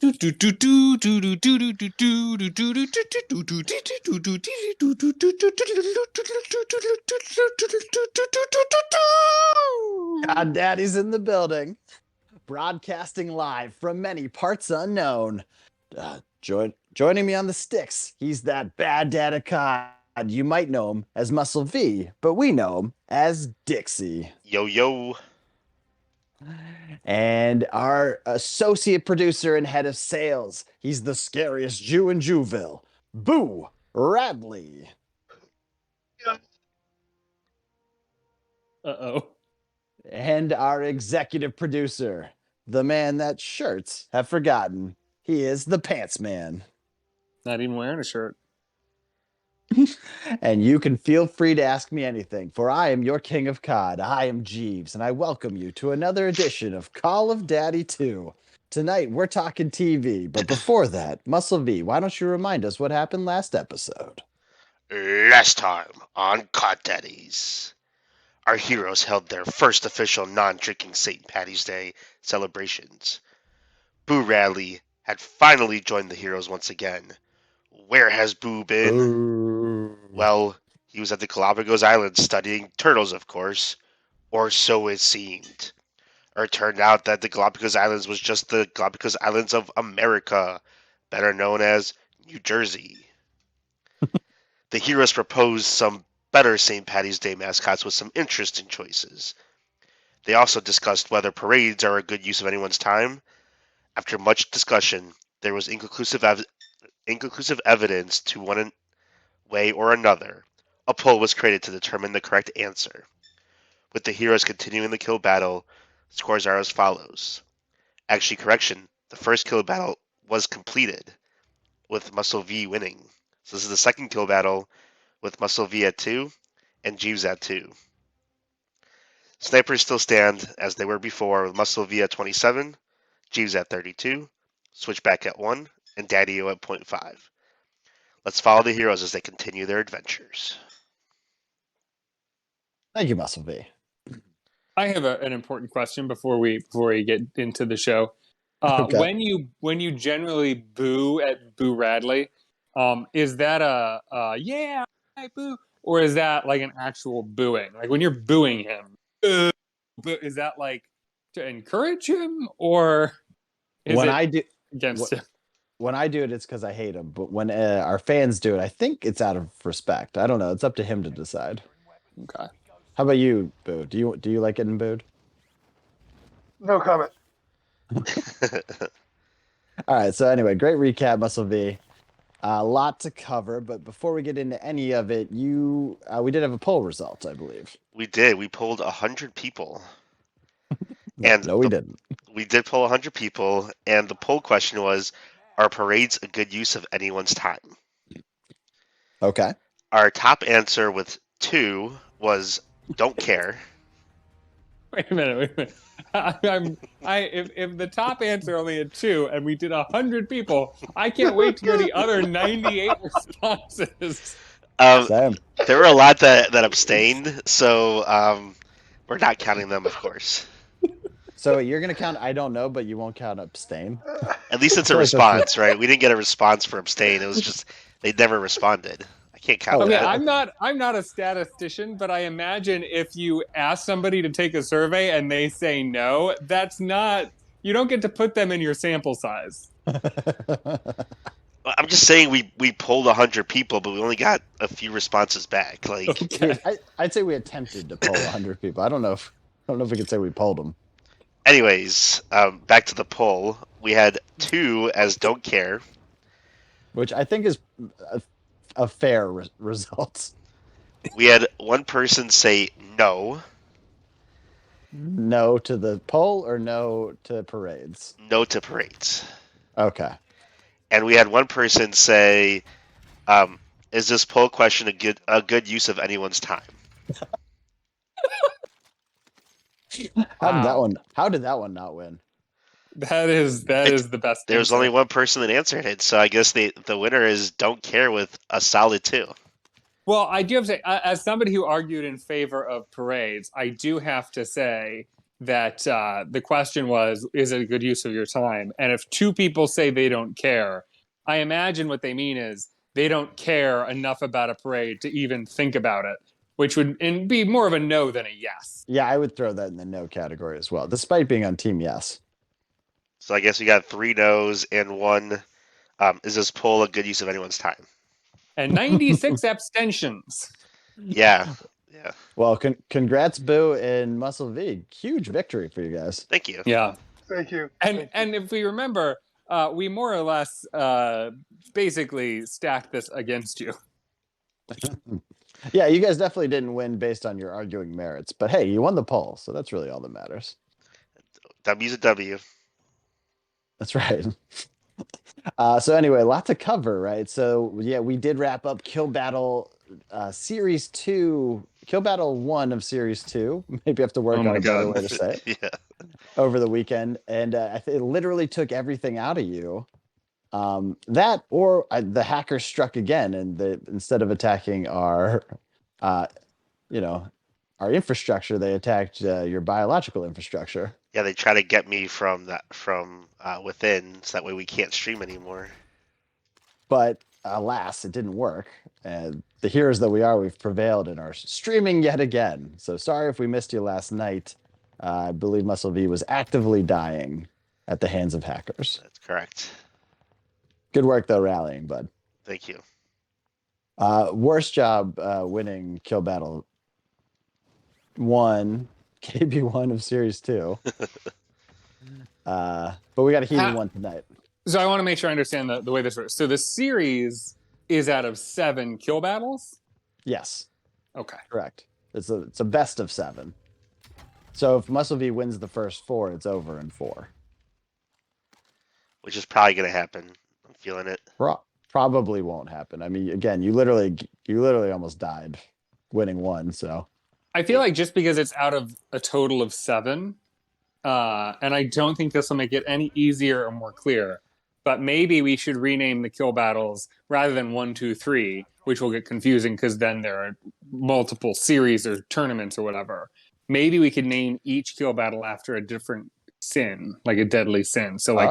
God Daddy's in the building, broadcasting live from many parts unknown. Joining me on the sticks, he's that bad dad of COD. You might know him as Muscle-TeeVee, but we know him as Dixie. Yo, yo. And our associate producer and head of sales, he's the scariest Jew in Jewville, Boo Radley. Uh-oh. And our executive producer, the man that shirts have forgotten. He is the Pants Man. Not even wearing a shirt. And you can feel free to ask me anything, for I am your king of COD. I am Jeeves, and I welcome you to another edition of Call of Daddy 2. Tonight, we're talking TV, but before that, Muscle-V, why don't you remind us what happened last episode? Last time on COD Daddies, our heroes held their first official non-drinking St. Patty's Day celebrations. Boo Radley had finally joined the heroes once again. Where has Boo been? Ooh. Well, he was at the Galapagos Islands studying turtles, of course. Or so it seemed. Or it turned out that the Galapagos Islands was just the Galapagos Islands of America, better known as New Jersey. The heroes proposed some better St. Patty's Day mascots with some interesting choices. They also discussed whether parades are a good use of anyone's time. After much discussion, there was inconclusive evidence to one way or another. A poll was created to determine the correct answer. With the heroes continuing the kill battle, scores are as follows. Actually, correction, the first kill battle was completed, with Muscle-V winning. So this is the second kill battle, with Muscle-V at 2 and Jeeves at 2. Snipers still stand as they were before, with Muscle-V at 27, Jeeves at 32, Switchback at 1, and Daddy-O at 0.5. Let's follow the heroes as they continue their adventures. Thank you, Muscle-V. I have an important question before we get into the show. Okay. When you generally boo at Boo Radley, is that a yeah, I boo, or is that like an actual booing? Like when you're booing him, is that like to encourage him, or is When it I do against him? when I do it, it's because I hate him. But when our fans do it, I think it's out of respect. I don't know. It's up to him to decide. Okay. How about you, Boo? Do you like getting booed? No comment. All right. So anyway, great recap, Muscle-V. A lot to cover, but before we get into any of it, we did have a poll result, I believe. We did. We polled 100 people. No, we didn't. We did poll 100 people, and the poll question was, are parades a good use of anyone's time? Okay. Our top answer with 2 was don't care. Wait a minute. If the top answer only had 2 and we did 100 people, I can't wait to hear the other 98 responses. Same. There were a lot that abstained, so we're not counting them, of course. So you're gonna count I don't know, but you won't count abstain. At least it's a response, right? We didn't get a response for abstain. It was just they never responded. I can't count Okay, that. I'm not a statistician, but I imagine if you ask somebody to take a survey and they say no, that's not, you don't get to put them in your sample size. I'm just saying we polled 100 people, but we only got a few responses back. Like, Okay. I'd say we attempted to poll 100 people. I don't know if we could say we polled them. anyways, back to the poll. We had 2 as don't care. Which I think is a fair result. We had 1 person say no. No to the poll or no to parades? No to parades. Okay. And we had 1 person say, is this poll question a good use of anyone's time? How did that one not win? That is the best. There's only 1 person that answered it, so I guess the winner is don't care with a solid 2. Well, I do have to say, as somebody who argued in favor of parades, I do have to say that the question was, is it a good use of your time? And if two people say they don't care, I imagine what they mean is they don't care enough about a parade to even think about it, which would be more of a no than a yes. Yeah, I would throw that in the no category as well, despite being on team yes. So I guess we got 3 no's and 1. Is this poll a good use of anyone's time? And 96 abstentions. Yeah. Yeah. Well, congrats, Boo and Muscle-TeeVee. Huge victory for you guys. Thank you. Yeah. Thank you. And if we remember, we more or less basically stacked this against you. Yeah, you guys definitely didn't win based on your arguing merits, but hey, you won the poll, so that's really all that matters. W's a W. That's right. So anyway, a lot to cover, right? So yeah, we did wrap up Kill Battle Series 2, Kill Battle 1 of Series 2. Maybe I have to work Oh on my a better God. way to say it. Yeah. Over the weekend, and it literally took everything out of you. That or the hackers struck again, and instead of attacking our, our infrastructure, they attacked your biological infrastructure. Yeah, they try to get me from within, so that way we can't stream anymore. But alas, it didn't work. And the heroes that we are, we've prevailed and are streaming yet again. So sorry if we missed you last night. I believe Muscle-TeeVee was actively dying at the hands of hackers. That's correct. Good work, though, rallying, bud. Thank you. Worst job winning Kill Battle 1, KB1 of Series 2. But we got a heated one tonight. So I want to make sure I understand the way this works. So the series is out of 7 kill battles? Yes, Okay. correct. It's a best of 7. So if Muscle-TeeVee wins the first 4, it's over in 4. Which is probably gonna happen. I'm feeling it. Probably won't happen. I mean, again, you literally almost died winning 1. So I feel like just because it's out of a total of 7, and I don't think this will make it any easier or more clear, but maybe we should rename the kill battles rather than 1, 2, 3, which will get confusing because then there are multiple series or tournaments or whatever. Maybe we could name each kill battle after a different sin, like a deadly sin. So like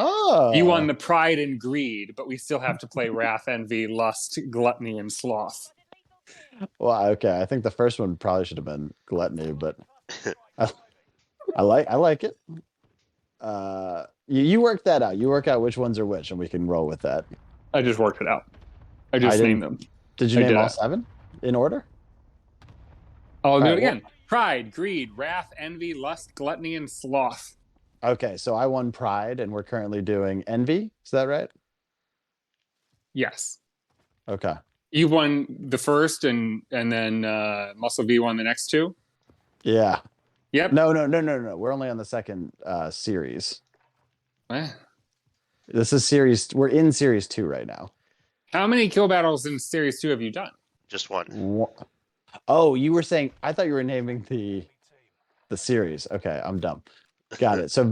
you won the pride and greed, but we still have to play wrath, envy, lust, gluttony, and sloth. Well, okay. I think the first one probably should have been gluttony, but I like it. You work that out. You work out which ones are which, and we can roll with that. I just worked it out. I just named them. Did you name all 7 in order? I'll do it again. Pride, greed, wrath, envy, lust, gluttony, and sloth. Okay, so I won pride, and we're currently doing envy. Is that right? Yes. Okay. You won the first, and then Muscle-TeeVee won the next 2? Yeah. Yep. No. We're only on the second series. Eh. This is series. We're in series 2 right now. How many kill battles in series 2 have you done? Just 1. Oh, you were saying. I thought you were naming the series. Okay, I'm dumb. Got it. So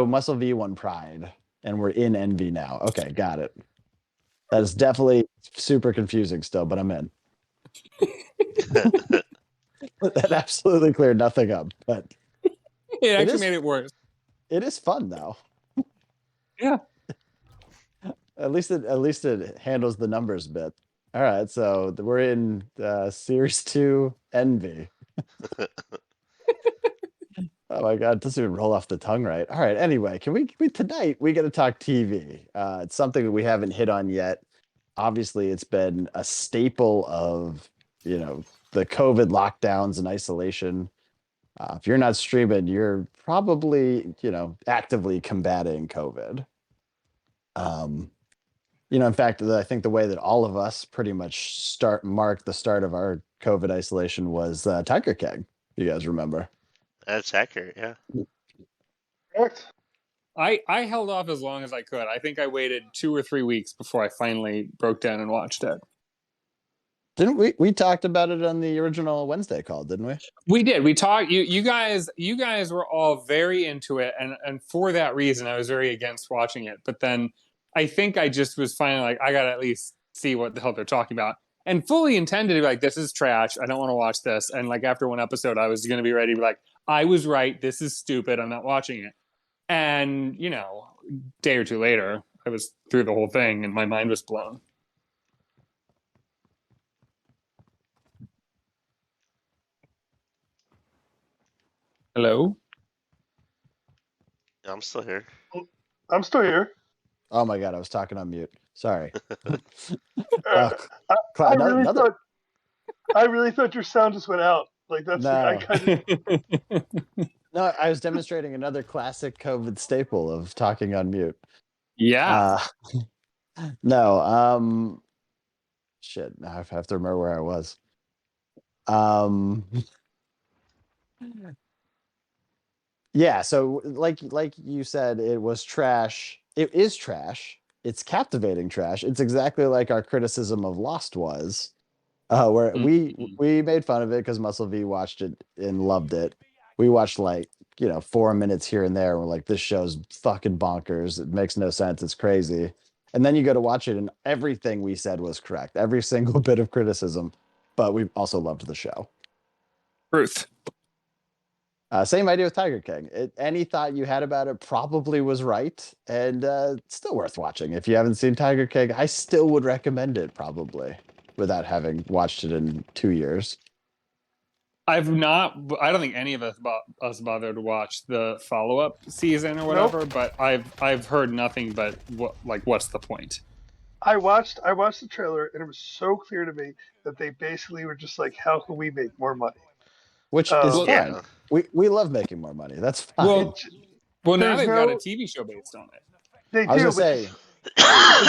Muscle-TeeVee won pride, and we're in envy now. Okay, got it. That is definitely super confusing still, but I'm in. That absolutely cleared nothing up, but It actually made it worse. it is fun though. Yeah. At least it handles the numbers a bit. All right, so we're in series 2 envy. Oh my God, it doesn't even roll off the tongue right. All right, anyway, can we tonight we got to talk TV. It's something that we haven't hit on yet. Obviously, it's been a staple of, the COVID lockdowns and isolation. If you're not streaming, you're probably, actively combating COVID. In fact, I think the way that all of us pretty much marked the start of our COVID isolation was Tiger King. You guys remember? That's accurate, yeah. Correct. I held off as long as I could. I think I waited 2 or 3 weeks before I finally broke down and watched it. Didn't we talked about it on the original Wednesday call, didn't we? We did. We talked. You guys were all very into it, and for that reason, I was very against watching it. But then I think I just was finally like, I gotta at least see what the hell they're talking about, and fully intended to be like, this is trash. I don't want to watch this. And like after one episode, I was gonna be ready to be like, I was right. This is stupid. I'm not watching it. And, day or two later, I was through the whole thing and my mind was blown. Hello? I'm still here. I'm still here. Oh my god, I was talking on mute. Sorry. Uh, I, I Cloud, really another. thought I really thought your sound just went out. Like that's I No. kind of No, I was demonstrating another classic COVID staple of talking on mute. Yeah. No, shit. Now I have to remember where I was. Yeah, so like you said, it was trash. It is trash. It's captivating trash. It's exactly like our criticism of Lost was. Where Mhm. we made fun of it because Muscle-TeeVee watched it and loved it. We watched 4 minutes here and there. And we're like, this show's fucking bonkers. It makes no sense. It's crazy. And then you go to watch it, and everything we said was correct. Every single bit of criticism. But we also loved the show. Truth. Same idea with Tiger King. Any thought you had about it probably was right, and it's still worth watching. If you haven't seen Tiger King, I still would recommend it probably, without having watched it in 2 years. I don't think any of us bothered to watch the follow-up season or Nope. whatever, but I've heard nothing but what's the point? I watched the trailer and it was so clear to me that they basically were just like, how can we make more money? Which is Well, fine. Yeah. We love making more money. That's fine. Well, now There's they've got a no- TV show based on it. They I was do, gonna but say, the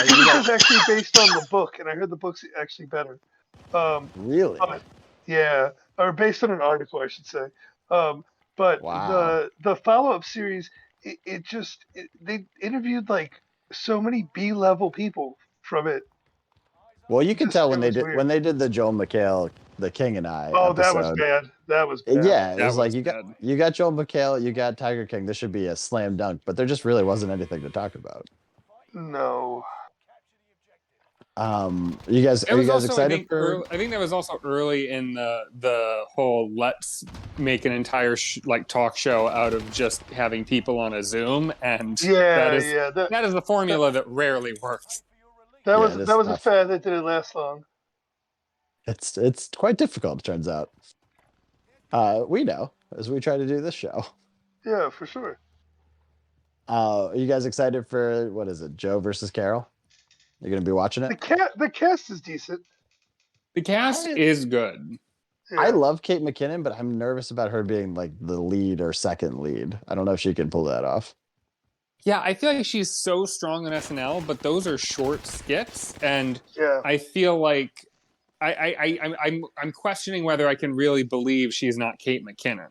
TV show's actually based on the book, and I heard the book's actually better. really? But yeah, or based on an article, I should say. But Wow. the follow up series, they interviewed like so many B-level people from it. Well, you can tell It was when weird. they did the Joel McHale, the King and I Oh, that was episode. bad. That was bad. Yeah, it That was like was bad. you got Joel McHale, you got Tiger King. This should be a slam dunk, but there just really wasn't anything to talk about. No. It Are you was guys also, excited for? I think that was also early in the whole let's make an entire talk show out of just having people on a Zoom, and that Yeah, is yeah. that is the formula that rarely works. Yeah, it That is was a tough. fad that didn't last long. It's quite difficult, it turns out. We know as we try to do this show. Yeah, for sure. Are you guys excited for what is it, Joe versus Carol? You're gonna be watching it? The cast is decent. The cast I- is good. Yeah. I love Kate McKinnon, but I'm nervous about her being like the lead or second lead. I don't know if she can pull that off. Yeah, I feel like she's so strong on SNL, but those are short skits, and Yeah. I feel like I'm questioning whether I can really believe she's not Kate McKinnon.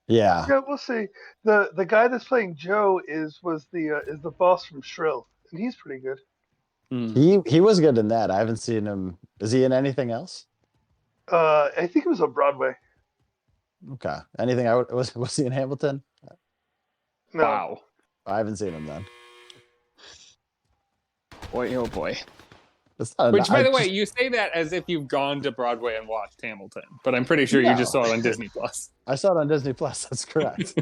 Yeah. Yeah, we'll see. The guy that's playing Joe is the boss from Shrill, and he's pretty good. He was good in that. I haven't seen him. Is he in anything else? I think it was on Broadway. Okay. Anything was he in Hamilton? No. Wow. I haven't seen him then. Boy, oh boy. It's not Which, by the way, you say that as if you've gone to Broadway and watched Hamilton, but I'm pretty sure you just saw it on Disney Plus. I saw it on Disney Plus. That's correct.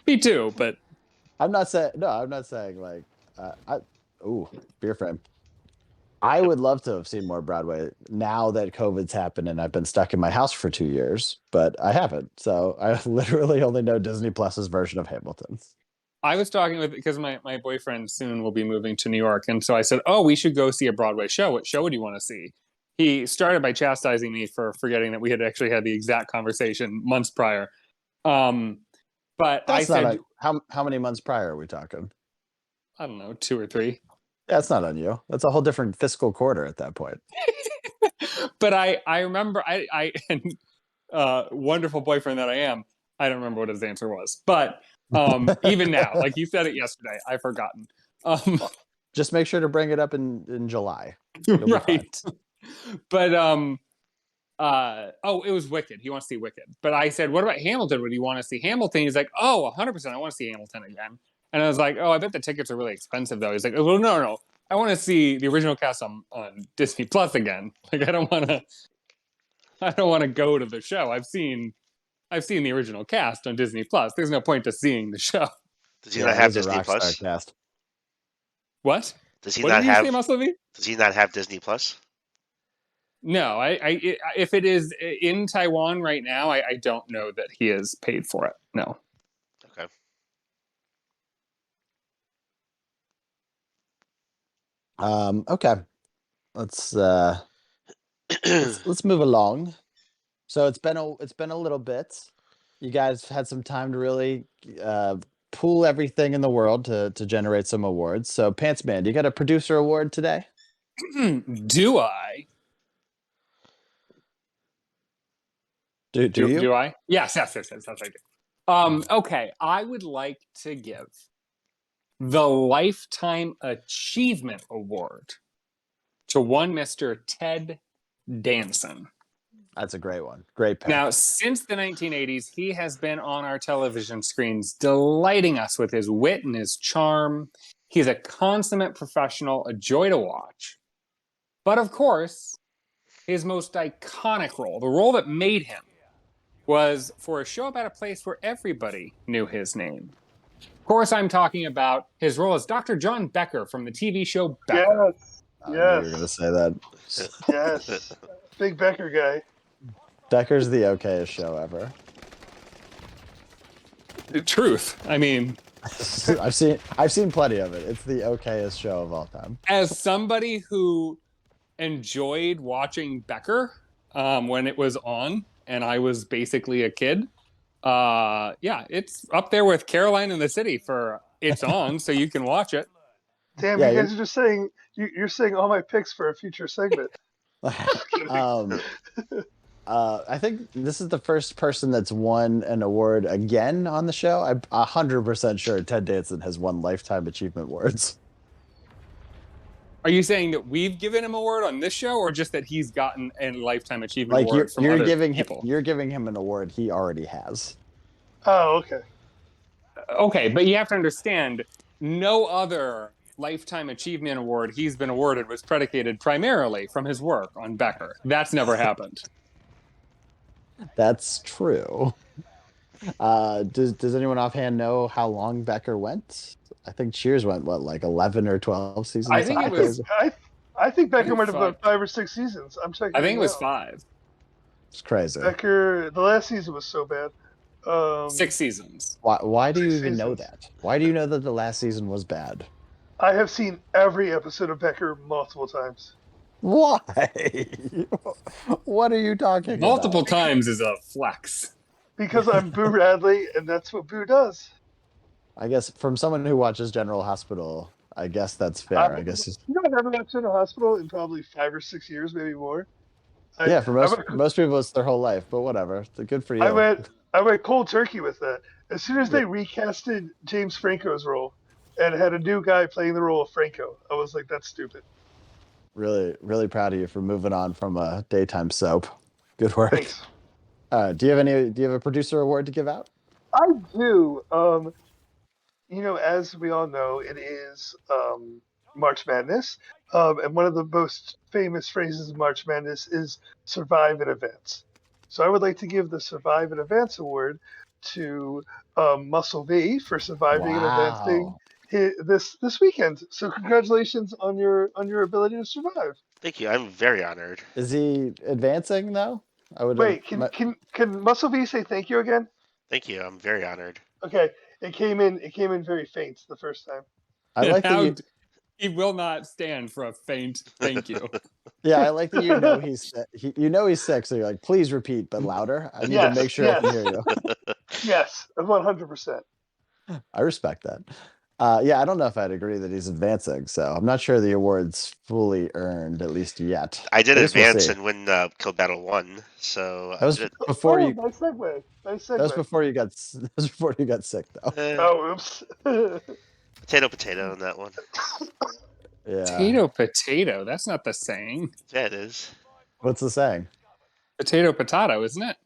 Me too, but I'm not saying like beer frame. I would love to have seen more Broadway now that COVID's happened and I've been stuck in my house for 2 years, but I haven't. So I literally only know Disney Plus's version of Hamilton. I was talking because my boyfriend soon will be moving to New York, and so I said, "Oh, we should go see a Broadway show. What show would you want to see?" He started by chastising me for forgetting that we had actually had the exact conversation months prior. But I said, how many months prior are we talking? I don't know, 2 or 3. That's not on you. That's a whole different fiscal quarter at that point. But I remember and wonderful boyfriend that I am, I don't remember what his answer was. But even now, like you said it yesterday, I've forgotten. Just make sure to bring it up in July. Right. But it was Wicked. He wants to see Wicked. But I said, what about Hamilton? Would you want to see Hamilton? He's like, oh, 100%. I want to see Hamilton again. And I was like, oh, I bet the tickets are really expensive though. He's like, well, no. I want to see the original cast on Disney Plus again. Like, I don't want to go to the show. I've seen I've seen the original cast on Disney Plus. There's no point to seeing the show. Does he not have it is a Disney rock star Plus? cast. What? Does he What not did you say, have? Muscle-TeeVee? Does he not have Disney Plus? No, if it is in Taiwan right now, I don't know that he is paid for it. No. Okay. Okay. Let's move along. So it's been a little bit. You guys had some time to really pool everything in the world to generate some awards. So Pants Man, you got a producer award today? Do I? Do you? Do I? Yes, I do. Okay, I would like to give the Lifetime Achievement Award to one Mr. Ted Danson. That's a great one. Great pick. Now, since the 1980s, he has been on our television screens, delighting us with his wit and his charm. He's a consummate professional, a joy to watch. But of course, his most iconic role, the role that made him, was for a show about a place where everybody knew his name. Of course, I'm talking about his role as Dr. John Becker from the TV show Becker. Yes. I knew you were going to Yes. say that. Yes. Big Becker guy. Becker's the okayest show ever. Truth. I mean, I've seen plenty of it. It's the okayest show of all time. as somebody who enjoyed watching Becker when it was on, and I was basically a kid, yeah, it's up there with Caroline in the City for it's on, so you can watch it. Damn, Yeah, you guys are just saying you're saying all my picks for a future segment. I think this is the first person that's won an award again on the show. I'm 100% sure Ted Danson has won Lifetime Achievement Awards. Are you saying that we've given him an award on this show, or just that he's gotten a Lifetime Achievement Like Award from you're other giving people? you're giving him an award he already has. Oh, okay. Okay, but you have to understand, no other Lifetime Achievement Award he's been awarded was predicated primarily from his work on Becker. That's never happened. That's true. Does anyone offhand know how long Becker went? I think Cheers went like 11 or 12 seasons. I think it was. I think Becker might have five. about 5 or 6 seasons. I'm checking. I think it was now. 5. It's crazy. Becker, the last season was so bad. 6 seasons. Why do you 6 even know seasons. that? Why do you know that the last season was bad? I have seen every episode of Becker multiple times. Why? What are you talking Multiple about? times is a flex. Because I'm Boo Radley, and that's what Boo does. I guess from someone who watches General Hospital, I guess that's fair. I guess. You know, I've never watched General Hospital in probably 5 or 6 years, maybe more. Yeah, for most people, it's their whole life. But whatever, good for you. I went cold turkey with that. As soon as they recasted James Franco's role and had a new guy playing the role of Franco, I was like, that's stupid. Really, really proud of you for moving on from a daytime soap. Good work. Thanks. Do you have a producer award to give out? I do. You know, as we all know, it is March Madness. And one of the most famous phrases of March Madness is survive in advance. So I would like to give the Survive in Advance award to Muscle-TeeVee for surviving and advancing this weekend. So congratulations on your ability to survive. Thank you. I'm very honored. Is he advancing though? Wait, can Muscle-TeeVee say thank you again? Thank you. I'm very honored. Okay, it came in very faint the first time. I like that he will not stand for a faint thank you. Yeah, I like that he's sick, so you're like, please repeat, but louder. I need to make sure I can hear you. Yes, 100%. I respect that. Yeah, I don't know if I'd agree that he's advancing, so I'm not sure the award's fully earned, at least yet. I did advance and win Kill Battle 1, so that was before you. Nice segue. That was before you got. That was before you got sick, though. Oh, oops. Potato on that one. Yeah. Potato. That's not the saying. Yeah, it is. What's the saying? Potato, isn't it?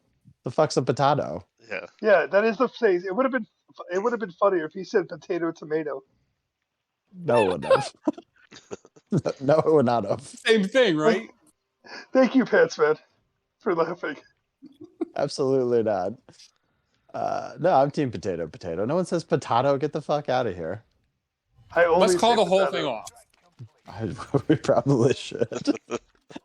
The fuck's a potato? Yeah. Yeah, that is the phrase. It would have been funnier if he said potato tomato. No, it would have. No, it would not have. Same thing, right? Thank you, Patsman, for laughing. Absolutely not. No, I'm team potato. Potato. No one says potato. Get the fuck out of here. I only Let's call say the whole potato. thing off. We probably should.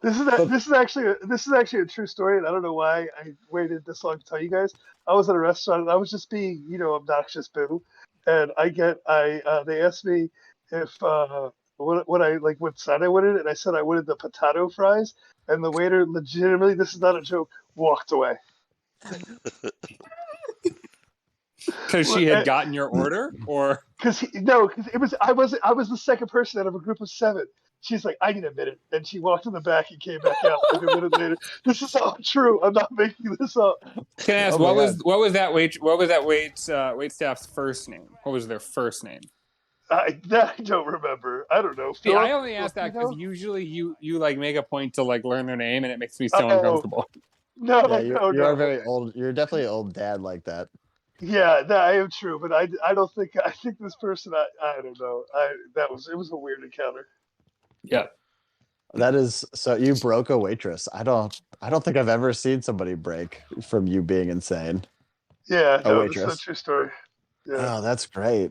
This is actually a true story, and I don't know why I waited this long to tell you guys. I was at a restaurant and I was just being, obnoxious boo, and they asked me if what I like what side I wanted, and I said I wanted the potato fries, and the waiter legitimately, this is not a joke, walked away. Because she had gotten your order, or Because I was the second person out of a group of 7. She's like, I need a minute, and she walked in the back and came back out like a minute later. This is all true. I'm not making this up. can I ask Oh my what was that wait staff's first name? What was their first name? That I don't remember. I don't know. See, Philip, I only ask that because usually you like make a point to like learn their name, and it makes me so Oh. uncomfortable. No, Yeah, no, you are no. very old. You're definitely an old dad like that. Yeah, that I am true, but I don't think I think this person I don't know. It was a weird encounter. Yeah. That is so you broke a waitress. I don't think I've ever seen somebody break from you being insane. Yeah, A no, this is a waitress. true story. Yeah. Oh, that's great.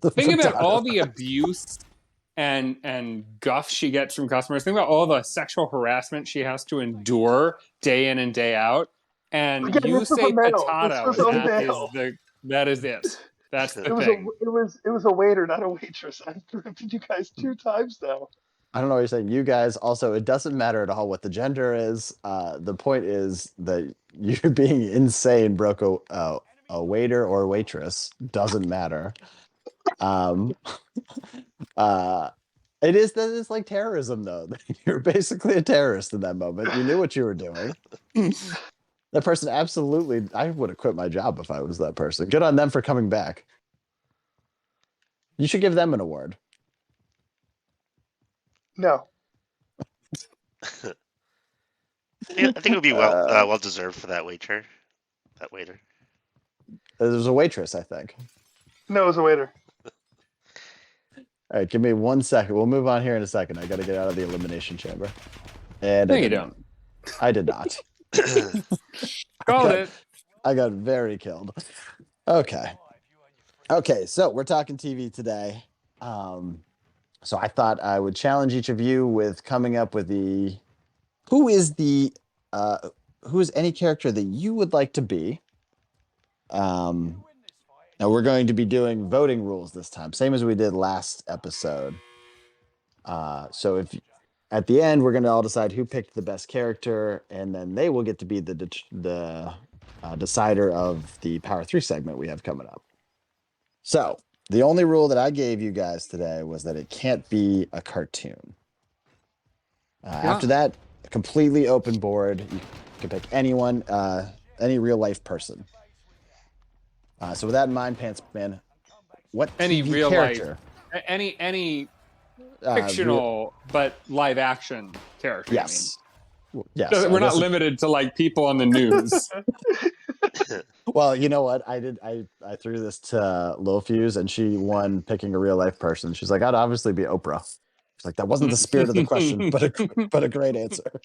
The Think about potato. all the abuse and guff she gets from customers. Think about all the sexual harassment she has to endure day in and day out. And Again, you this was a say male. This potato, was and a male. that is it. That's the It was thing. it was a waiter, not a waitress. I've corrected you guys 2 times now. I don't know what you're saying. You guys also, it doesn't matter at all what the gender is. The point is that you being insane broke a waiter or waitress. Doesn't matter. Um, that is like terrorism though. You're basically a terrorist in that moment. You knew what you were doing. That person absolutely, I would have quit my job if I was that person. Good on them for coming back. You should give them an award. No. I think it would be well deserved for that waiter. That waiter. There's a waitress, I think. No, it was a waiter. All right, give me 1 second. We'll move on here in a second. I got to get out of the elimination chamber. And No, I you did don't. not. I did not. Called it. I got very killed. Okay. Okay, so we're talking TV today. So I thought I would challenge each of you with coming up with who is any character that you would like to be. Now we're going to be doing voting rules this time, same as we did last episode. So if at the end we're going to all decide who picked the best character, and then they will get to be the decider of the Power 3 segment we have coming up. So the only rule that I gave you guys today was that it can't be a cartoon. After that, a completely open board. You can pick anyone, any real life person. So with that in mind, Pants Man, what Any TV real character? life, any fictional but live action character. Yes. Yes. We're not limited to like people on the news. Well, you know what? I threw this to Lil Fuse, and she won picking a real life person. She's like, I'd obviously be Oprah. She's like, that wasn't the spirit of the question, but a great answer.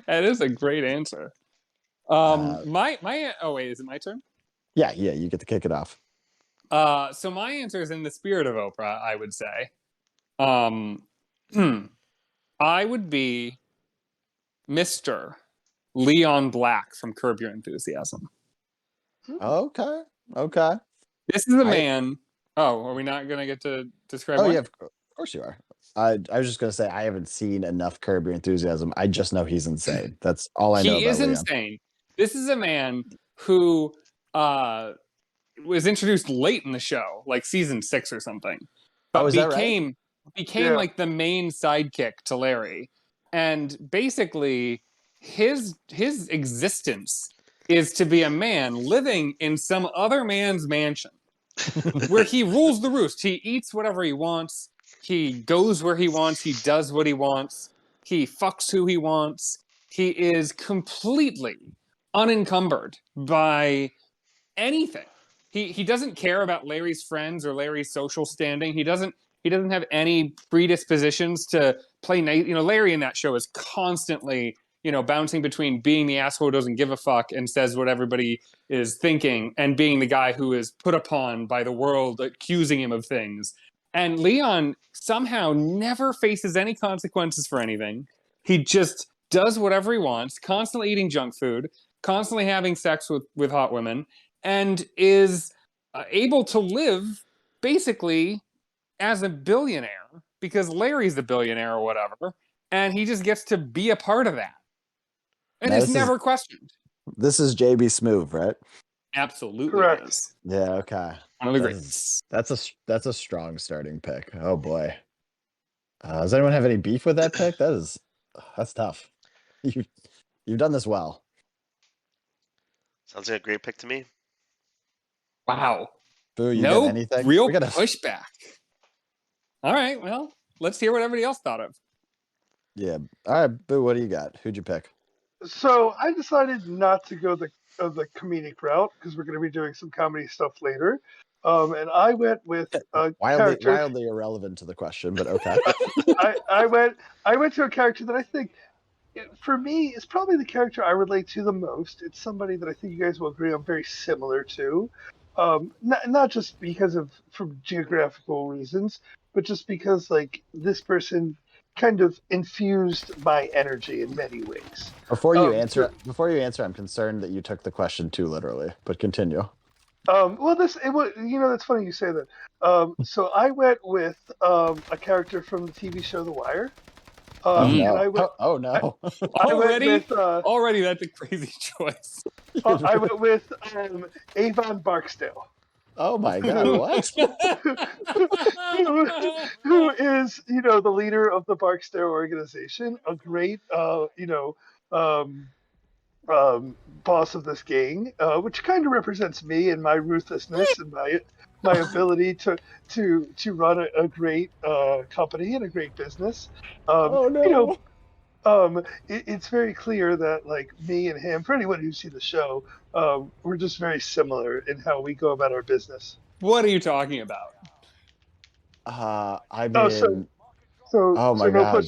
That is a great answer. My oh wait, is it my turn? Yeah, you get to kick it off. So my answer is in the spirit of Oprah, I would say. I would be Mr. Leon Black from Curb Your Enthusiasm. Okay. This is a man. Oh, are we not going to get to describe? Oh, yeah, of course you are. I was just going to say, I haven't seen enough Curb Your Enthusiasm. I just know he's insane. That's all I know about He is Leon. insane. This is a man who was introduced late in the show, like season 6 or something. But is that right? became like the main sidekick to Larry. And basically his existence is to be a man living in some other man's mansion where he rules the roost. He eats whatever he wants. He goes where he wants. He does what he wants. He fucks who he wants. He is completely unencumbered by anything. He doesn't care about Larry's friends or Larry's social standing. He doesn't have any predispositions to play nice. You know, Larry in that show is constantly bouncing between being the asshole who doesn't give a fuck and says what everybody is thinking, and being the guy who is put upon by the world accusing him of things. And Leon somehow never faces any consequences for anything. He just does whatever he wants, constantly eating junk food, constantly having sex with hot women, and is able to live basically as a billionaire because Larry's the billionaire or whatever, and he just gets to be a part of that. And it's never questioned. This is JB Smoove, right? Absolutely. Correct. Is. Yeah, okay. One of the greats. That's a strong starting pick. Oh boy. Does anyone have any beef with that pick? That's tough. You've done this well. Sounds like a great pick to me. Wow. Boo, you no got anything? real pushback. All right, well, let's hear what everybody else thought of. Yeah. All right, Boo, what do you got? Who'd you pick? So I decided not to go the comedic route because we're going to be doing some comedy stuff later. And I went with a character. Wildly irrelevant to the question, but okay. I went to a character that I think, for me, is probably the character I relate to the most. It's somebody that I think you guys will agree I'm very similar to. Not just because from geographical reasons, but just because like this person kind of infused my energy in many ways. Before you answer, I'm concerned that you took the question too literally. But continue. Well, that's funny you say that. So I went with a character from the TV show The Wire. Oh no! Already, that's a crazy choice. I went with Avon Barksdale. Oh my God! What? who is the leader of the Barksdale organization, a great boss of this gang, which kind of represents me and my ruthlessness and my ability to run a great company and a great business. Oh no! It's very clear that like me and him, for anyone who's seen the show, we're just very similar in how we go about our business. What are you talking about? I mean, oh my God!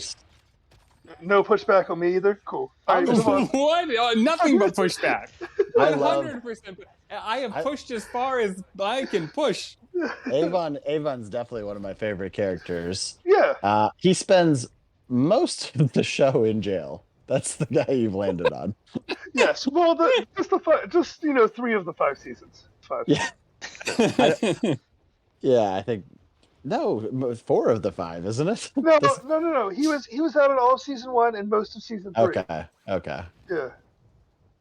No pushback on me either. Cool. All right, what? Nothing but pushback. 100%. I have pushed as far as I can push. Avon's definitely one of my favorite characters. Yeah. He spends most of the show in jail. That's the guy you've landed on. Yes. Well, just 3 of the 5 seasons. 5. Yeah. Yeah, I think. No, 4 of the 5, isn't it? No. He was out in all of season 1 and most of season 3. Okay. Yeah.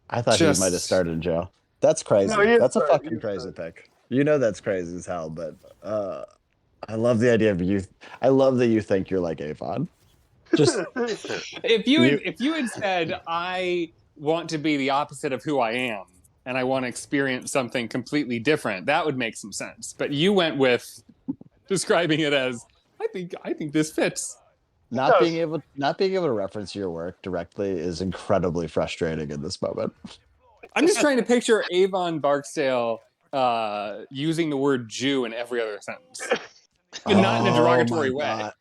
I thought he might have started in jail. That's crazy. No, that's a fucking crazy pick. That's crazy as hell, but I love the idea of you. I love that you think you're like Avon. Just if you had said I want to be the opposite of who I am and I want to experience something completely different, that would make some sense. But you went with describing it as I think this fits. Not being able to reference your work directly is incredibly frustrating in this moment. I'm just trying to picture Avon Barksdale using the word Jew in every other sentence, and not in a derogatory way. God.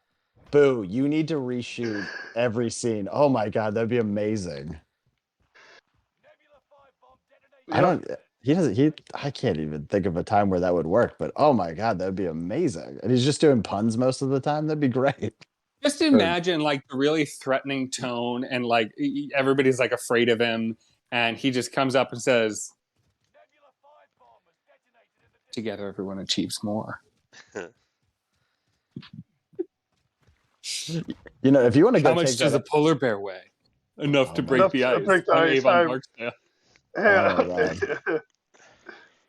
Boo! You need to reshoot every scene. Oh my God, that'd be amazing. I can't even think of a time where that would work, but oh my God, that'd be amazing. And he's just doing puns most of the time. That'd be great. Just imagine like the really threatening tone and like everybody's like afraid of him, and he just comes up and says, "Together, everyone achieves more." If you want to go, how much does a polar bear weigh? Enough to break the ice. Avon Barksdale.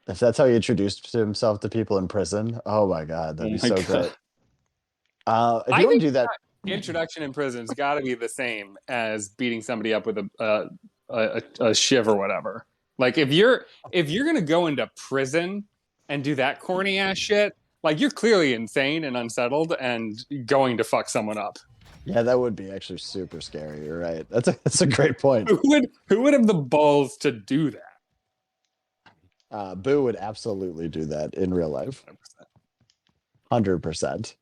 If that's how he introduced himself to people in prison, oh my God, that'd be so great. If you want to do that, introduction in prison's got to be the same as beating somebody up with a shiv or whatever. Like if you're gonna go into prison and do that corny ass shit, like you're clearly insane and unsettled and going to fuck someone up. Yeah, that would be actually super scary. You're right. That's a great point. Who would have the balls to do that? Boo would absolutely do that in real life. 100%.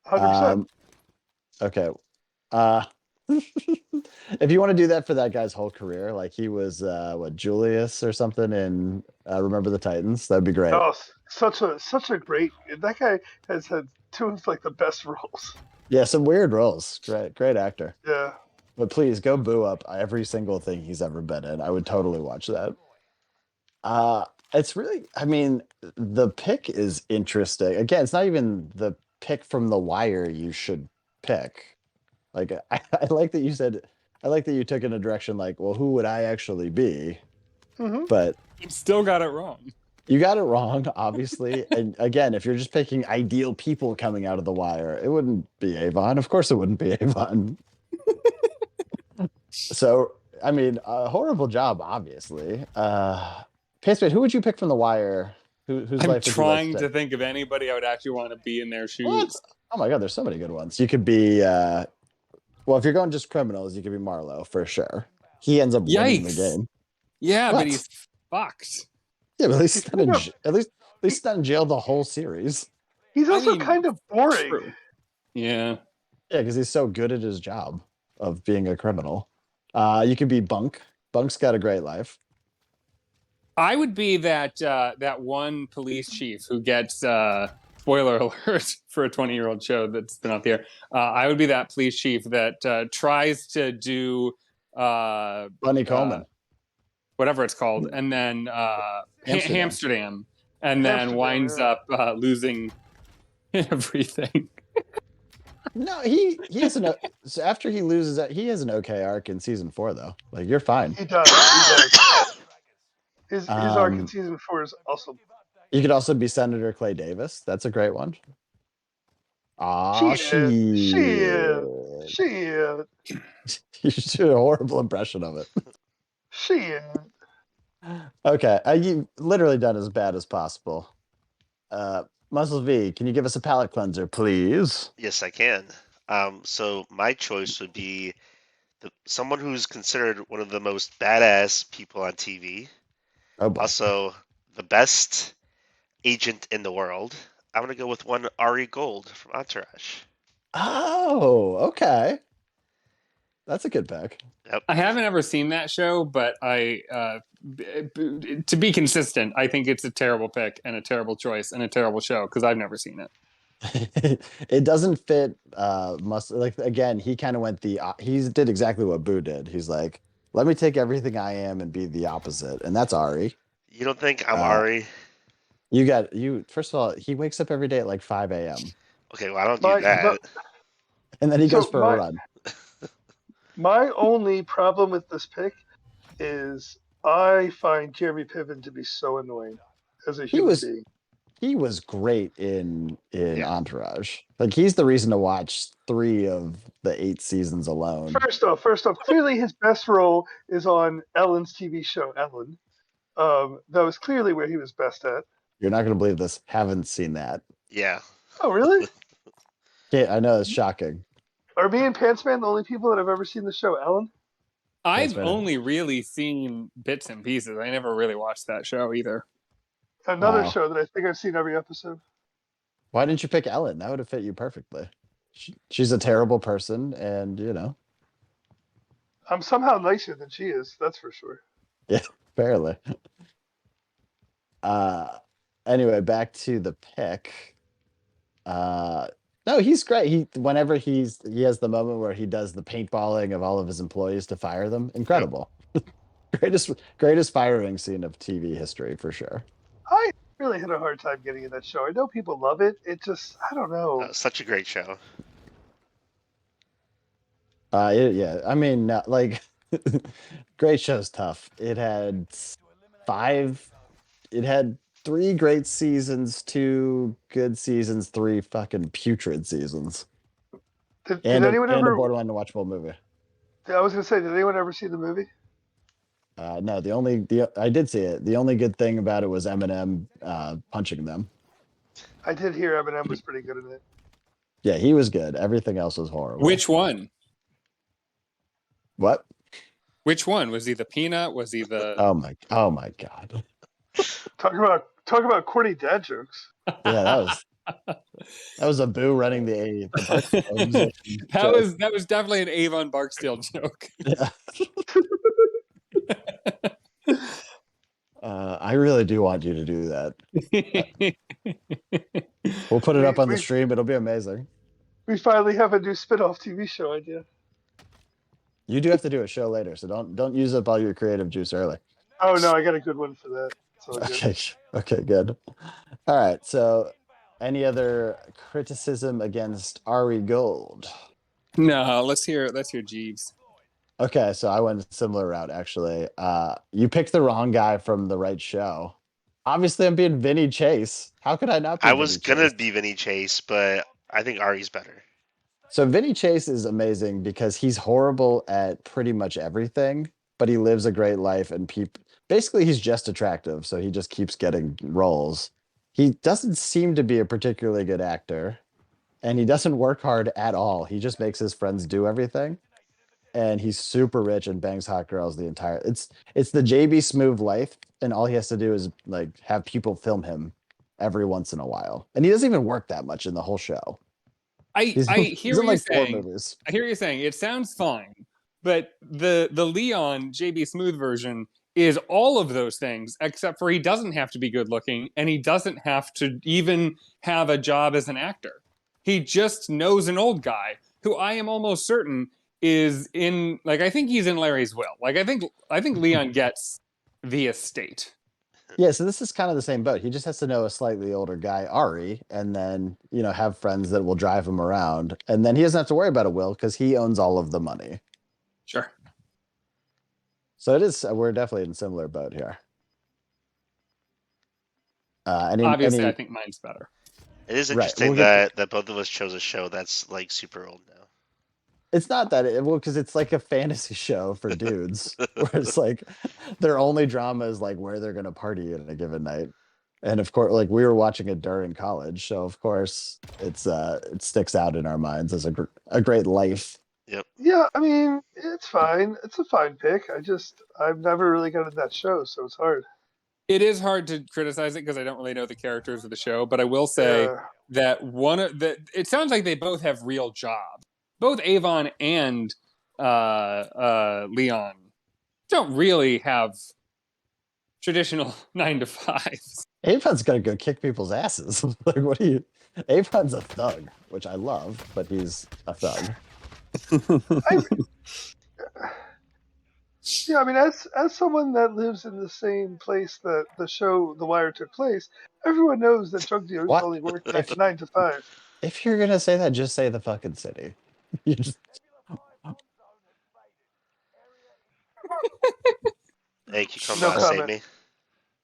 100%. Okay. If you want to do that for that guy's whole career, like he was what, Julius or something in Remember the Titans, that'd be great. Oh, such a great. That guy has had two of like the best roles. Yeah, some weird roles. Great actor. Yeah. But please go boo up every single thing he's ever been in. I would totally watch that. Uh it's really, I mean, the pick is interesting. Again, it's not even the pick from The Wire you should pick. Like I like that you said, I like that you took in a direction like, well, who would I actually be? Mm-hmm. But You still got it wrong. you got it wrong, obviously. And again, if you're just picking ideal people coming out of The Wire, it wouldn't be Avon. Of course, it wouldn't be Avon. So, I mean, a horrible job, obviously. Pacemate, who would you pick from The Wire? Whose I'm life would you trying like to think of anybody I would actually want to be in their shoes. What? Oh my God, there's so many good ones. You could be, well, if you're going just criminals, you could be Marlowe for sure. He ends up winning the Yikes. game. Yeah, What? but he's fucked. Yeah, but at least He's he's not in, kind of- at least he's not in jail the whole series. He's I also mean, kind of boring. True. Yeah. Yeah, because he's so good at his job of being a criminal. You could be Bunk. Bunk's got a great life. I would be that that one police chief who gets spoiler alert for a 20-year-old show that's been out there. I would be that police chief that tries to do Bunny Coleman. whatever it's called, and then Amsterdam, and then Amsterdam, winds yeah. up losing everything. No, he has an. So after he loses, he has an okay arc in season 4, though. Like, you're fine. He does. He does. His arc in Um, season 4 is also. You could also be Senator Clay Davis. That's a great one. Ah, Shit. shit. Shit. You should do a horrible impression of it. Shit. Okay, you've literally done as bad as possible. Muscle-TeeVee, can you give us a palate cleanser, please? Yes, I can. So my choice would be someone who's considered one of the most badass people on TV. Oh boy. Also, the best agent in the world. I'm gonna go with one Ari Gold from Entourage. Oh, okay. That's a good pick. Yep. I haven't ever seen that show, but to be consistent, I think it's a terrible pick and a terrible choice and a terrible show because I've never seen it. It doesn't fit like, again, he kind of went he did exactly what Boo did. He's like, let me take everything I am and be the opposite. And that's Ari. You don't think I'm Ari? First of all, he wakes up every day at like 5 a.m. Okay, well I don't do that. and then he So goes for a run. My only problem with this pick is I find Jeremy Piven to be so annoying as a human being. He was great in Entourage. Like, he's the reason to watch 3 of the 8 seasons alone. First off, clearly his best role is on Ellen's TV show, Ellen. That was clearly where he was best at. You're not going to believe this. Haven't seen that. Yeah. Oh, really? Yeah, I know, it's shocking. Are me and Pantsman the only people that have ever seen the show, Ellen? I've better. only really seen bits and pieces. I never really watched that show either. Another Wow. show that I think I've seen every episode. Why didn't you pick Ellen? That would have fit you perfectly. She's a terrible person, and I'm somehow nicer than she is, that's for sure. barely. Anyway, back to the pick. No, he's great. Whenever he has the moment where he does the paintballing of all of his employees to fire them. Incredible. greatest firing scene of TV history for sure. I really had a hard time getting in that show. I know people love it. It just, I don't know. Such a great show. Yeah. I mean, like, great show's tough. It had 3 great seasons, 2 good seasons, 3 fucking putrid seasons, Did and anyone a ever? borderline watchable movie. I was gonna say, did anyone ever see the movie? No, I did see it. The only good thing about it was Eminem punching them. I did hear Eminem was pretty good in it. Yeah, he was good. Everything else was horrible. Which one? What? Which one? Was he the peanut? Was he the... Oh my God. Talk about corny dad jokes. Yeah, That was a Boo running the Barksdale musician joke. that was definitely an Avon Barksdale joke. Yeah. I really do want you to do that. We'll put it up on the stream. It'll be amazing. We finally have a new spin-off TV show idea. You do have to do a show later, so don't use up all your creative juice early. Oh no, I got a good one for that. It's all good. Okay, good. All right, so any other criticism against Ari Gold? No, let's hear Jeeves. Okay, so I went a similar route actually. You picked the wrong guy from the right show. Obviously, I'm being Vinny Chase. How could I not be I Vinny was Chase? gonna be Vinny Chase, but I think Ari's better. So Vinny Chase is amazing because he's horrible at pretty much everything, but he lives a great life and basically he's just attractive, so he just keeps getting roles. He doesn't seem to be a particularly good actor, and he doesn't work hard at all. He just makes his friends do everything. And he's super rich and bangs hot girls the entire it's the JB Smoove life, and all he has to do is like have people film him every once in a while. And he doesn't even work that much in the whole show. I He's hear in you like 4 saying. movies. I hear you saying it sounds fine, but the Leon JB Smoove version is all of those things except for he doesn't have to be good looking and he doesn't have to even have a job as an actor. He just knows an old guy who I am almost certain is in, like, I think he's in Larry's will. Like, I think Leon gets the estate. Yeah, so this is kind of the same boat. He just has to know a slightly older guy, Ari, and then, have friends that will drive him around. And then he doesn't have to worry about a will because he owns all of the money. Sure. So we're definitely in a similar boat here. Obviously, I think mine's better. It is interesting that both of us chose a show that's like super old now. It's not that because it's like a fantasy show for dudes, where it's like their only drama is like where they're gonna party in a given night, and of course, like we were watching it during college, so of course it sticks out in our minds as a great life. Yep. Yeah, I mean it's fine. It's a fine pick. I've never really gotten that show, so it's hard. It is hard to criticize it because I don't really know the characters of the show, but I will say that it sounds like they both have real jobs. Both Avon and Leon don't really have traditional 9-to-5s. Avon's gonna go kick people's asses. Like, what are you? Avon's a thug, which I love, but he's a thug. Yeah, I mean, as someone that lives in the same place that the show The Wire took place, everyone knows that drug dealers only work 9 to 5. If you're gonna say that, just say the fucking city. You just... Hey, can you come out and save me?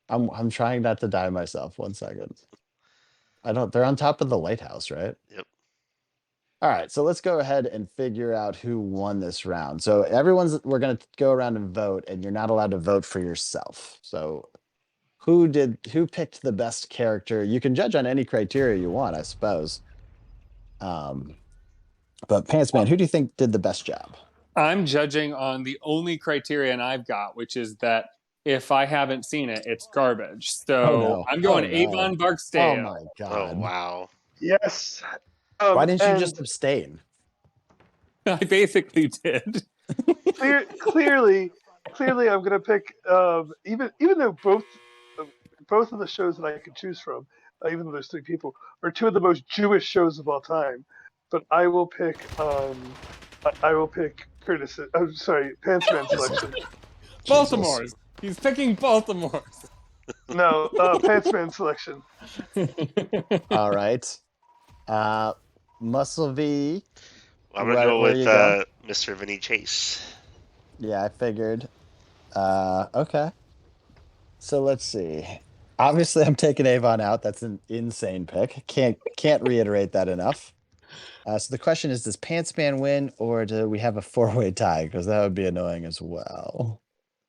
I'm trying not to die myself. 1 second. They're on top of the lighthouse, right? Yep. All right, so let's go ahead and figure out who won this round. So we're gonna go around and vote, and you're not allowed to vote for yourself. So who picked the best character? You can judge on any criteria you want, I suppose. But Pants Man, who do you think did the best job? I'm judging on the only criterion I've got, which is that if I haven't seen it, it's garbage. So I'm going Avon Barksdale. Oh my god! Oh wow! Yes. Why didn't you just abstain? I basically did. Clearly, I'm gonna pick. Even though both of the shows that I could choose from, even though there's 3 people, are 2 of the most Jewish shows of all time. But I will pick. I will pick Curtis. I'm sorry, Pantsman selection. Baltimore's. He's picking Baltimore's. No, Pantsman selection. All right. Muscle-TeeVee. I'm gonna go with Mr. Vinny Chase. Yeah, I figured. Okay. So let's see. Obviously, I'm taking Avon out. That's an insane pick. Can't reiterate that enough. So the question is, does Pantsman win, or do we have a 4-way tie? Because that would be annoying as well.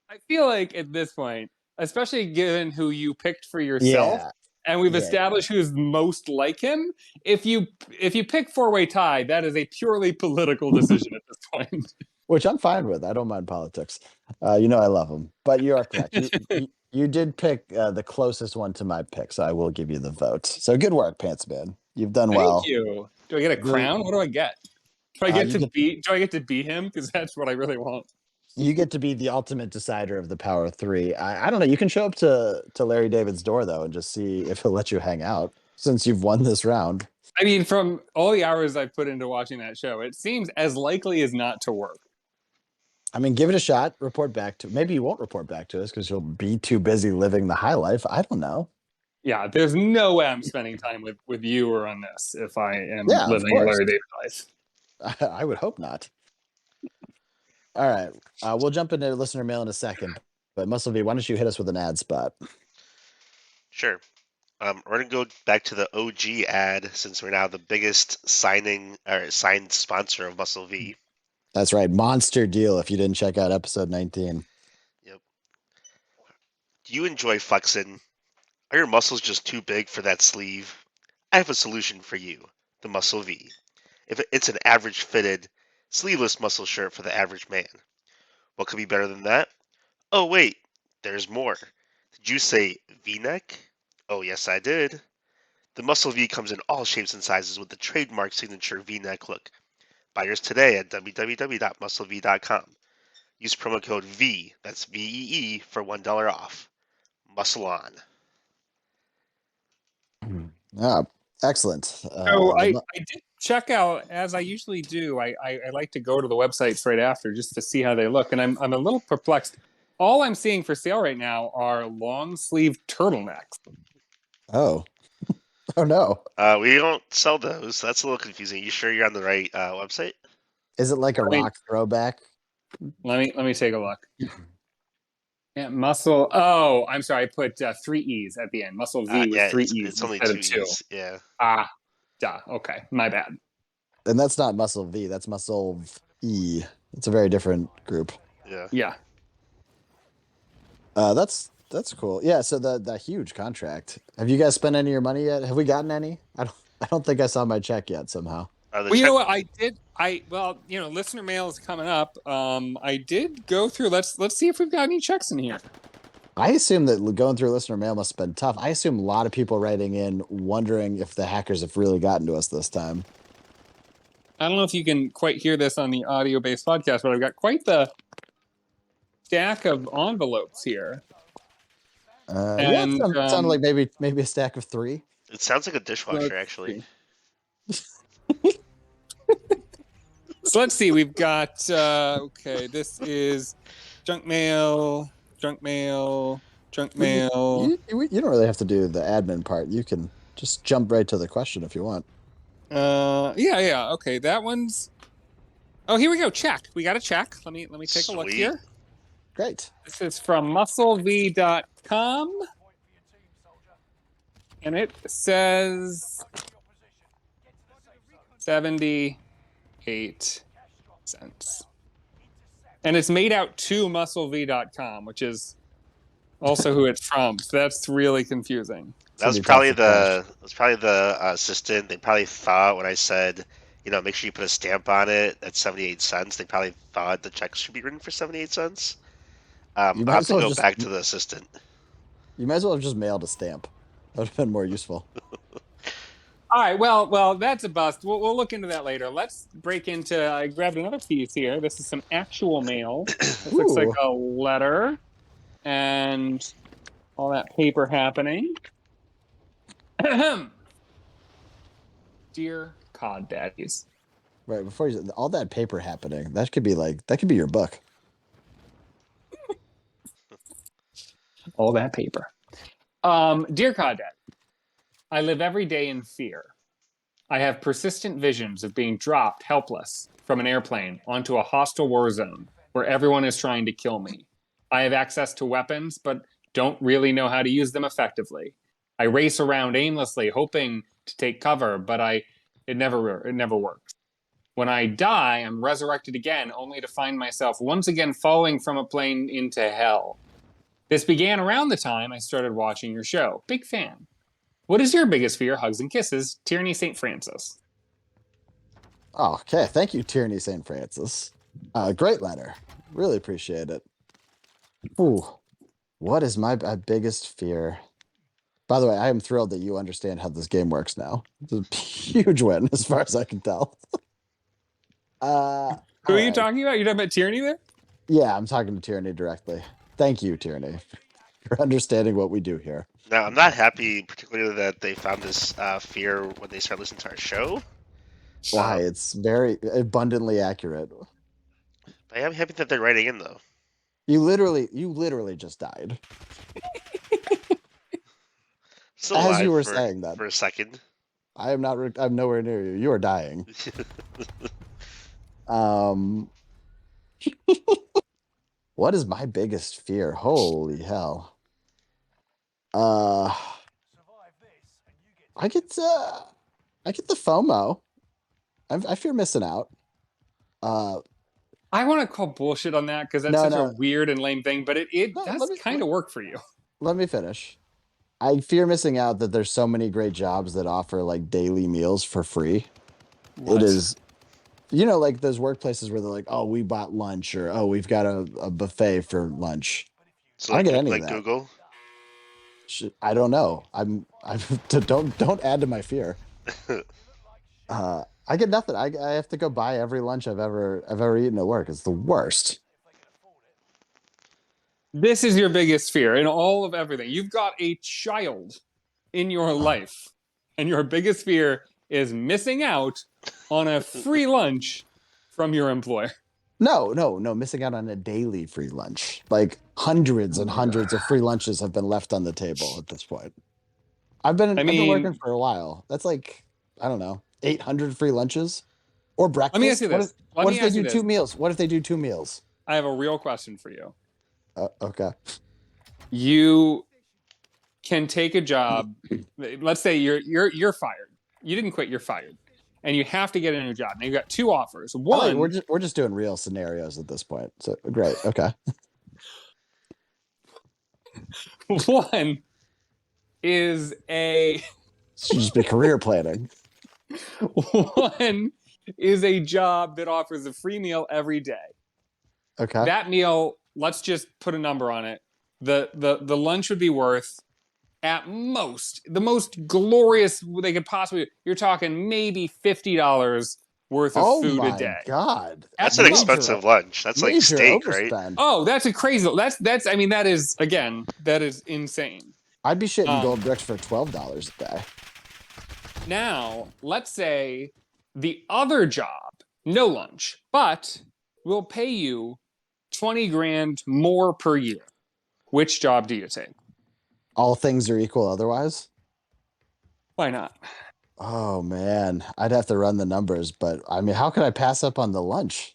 I feel like at this point, especially given who you picked for yourself, and we've established who's most like him, if you pick 4-way tie, that is a purely political decision at this point. Which I'm fine with. I don't mind politics. I love them. But you are correct. You did pick the closest one to my pick, so I will give you the vote. So good work, Pantsman. You've done Thank well. you. Do I get a crown? What do I get? Do I get to be? Do I get to be him? Because that's what I really want. You get to be the ultimate decider of the power of three. I don't know. You can show up to Larry David's door though and just see if he'll let you hang out since you've won this round. I mean, from all the hours I've put into watching that show, it seems as likely as not to work. I mean, give it a shot. Report back to. Maybe you won't report back to us because you'll be too busy living the high life. I don't know. Yeah, there's no way I'm spending time with you or on this if I am Yeah, of living a course. Larry David life. I would hope not. All right. We'll jump into listener mail in a second. But Muscle-V, why don't you hit us with an ad spot? Sure. We're going to go back to the OG ad since we're now the biggest signed sponsor of Muscle-V. That's right. Monster deal if you didn't check out episode 19. Yep. Do you enjoy flexing? Are your muscles just too big for that sleeve? I have a solution for you, the Muscle-V. It's an average fitted, sleeveless muscle shirt for the average man. What could be better than that? Oh wait, there's more. Did you say V-neck? Oh yes, I did. The Muscle-V comes in all shapes and sizes with the trademark signature V-neck look. Buy yours today at www.musclev.com. Use promo code V, that's VEE, for $1 off. Muscle on. Excellent. So I did check out, as I usually do. I like to go to the websites right after just to see how they look, and I'm a little perplexed. All I'm seeing for sale right now are long sleeve turtlenecks. Oh. Oh no. We don't sell those. That's a little confusing. You sure you're on the right website? Is it like a rock throwback? Let me take a look. Yeah, muscle. Oh, I'm sorry. I put 3 E's at the end. Muscle-V with 3 E's. It's only instead 2 of E's. Yeah. Duh. Okay, my bad. And that's not Muscle-V. That's Muscle-E. It's a very different group. Yeah. That's cool. Yeah. So the huge contract. Have you guys spent any of your money yet? Have we gotten any? I don't think I saw my check yet. Somehow. Well, you know what I did? Listener mail is coming up. I did go through. Let's see if we've got any checks in here. I assume that going through listener mail must have been tough. I assume a lot of people writing in wondering if the hackers have really gotten to us this time. I don't know if you can quite hear this on the audio-based podcast, but I've got quite the stack of envelopes here. It sounded like maybe a stack of 3. It sounds like a dishwasher, actually. So let's see. We've got this is junk mail. You don't really have to do the admin part. You can just jump right to the question if you want. Yeah. Okay, that one's. Oh, here we go. Check. We got a check. Let me take a look here. Great. This is from Muscle-V.com, and it says 78 cents. And it's made out to Muscle-V.com, which is also who it's from. So that's really confusing. That was probably the assistant. They probably thought when I said, make sure you put a stamp on it, that's 78 cents. They probably thought the check should be written for 78 cents. I'll have to go back to the assistant. You might as well have just mailed a stamp. That would have been more useful. All right, well, that's a bust. We'll look into that later. Let's break into. I grabbed another piece here. This is some actual mail. This looks like a letter, and all that paper happening. Dear Cod Daddies. Right before all that paper happening, that could be your book. All that paper. Dear Cod Dad. I live every day in fear. I have persistent visions of being dropped helpless from an airplane onto a hostile war zone where everyone is trying to kill me. I have access to weapons, but don't really know how to use them effectively. I race around aimlessly, hoping to take cover, but it never works. When I die, I'm resurrected again, only to find myself once again falling from a plane into hell. This began around the time I started watching your show. Big fan. What is your biggest fear? Hugs and kisses. Tierney St. Francis. Oh, okay. Thank you, Tierney St. Francis. Great letter. Really appreciate it. Ooh, what is my biggest fear? By the way, I am thrilled that you understand how this game works now. It's a huge win, as far as I can tell. Who All are you right. talking about? You're talking about Tyranny there? Yeah, I'm talking to Tyranny directly. Thank you, Tyranny, for understanding what we do here. Now, I'm not happy, particularly that they found this fear when they started listening to our show. Why? It's very abundantly accurate. I am happy that they're writing in, though. You literally just died. Still As alive you were for, saying that. for a second. I am not. I'm nowhere near you. You are dying. What is my biggest fear? Holy hell. I get the FOMO. I fear missing out. I want to call bullshit on that because that's such a weird and lame thing, but it does kind of work for you. Let me finish. I fear missing out that there's so many great jobs that offer like daily meals for free. What? It is, like those workplaces where they're like, oh, we bought lunch, or oh, we've got a buffet for lunch. So I don't like, get any like of that. Google? I don't know. I'm don't add to my fear. I get nothing. I have to go buy every lunch I've ever eaten at work. It's the worst. This is your biggest fear in all of everything. You've got a child in your life, and your biggest fear is missing out on a free lunch from your employer. No, missing out on a daily free lunch. Like hundreds and hundreds of free lunches have been left on the table at this point. I've been working for a while. That's like, I don't know, 800 free lunches or breakfast. Let me ask you this. What if they do 2 meals? What if they do 2 meals? I have a real question for you. Okay. You can take a job. Let's say you're fired. You didn't quit. You're fired, and you have to get a new job. Now you've got 2 offers. One, we're just doing real scenarios at this point. So great. Okay. one is a should just be career planning. One is a job that offers a free meal every day. Okay. That meal, let's just put a number on it. The lunch would be worth, at most, the most glorious they could possibly. You're talking maybe $50 worth of food a day. Oh my god, that's an expensive lunch. That's like steak, overspend. Right? Oh, that's a crazy. That's. I mean, that is insane. I'd be shitting gold bricks for $12 a day. Now, let's say the other job, no lunch, but will pay you 20 grand more per year. Which job do you take? All things are equal otherwise? Why not? Oh man, I'd have to run the numbers, but I mean, how could I pass up on the lunch?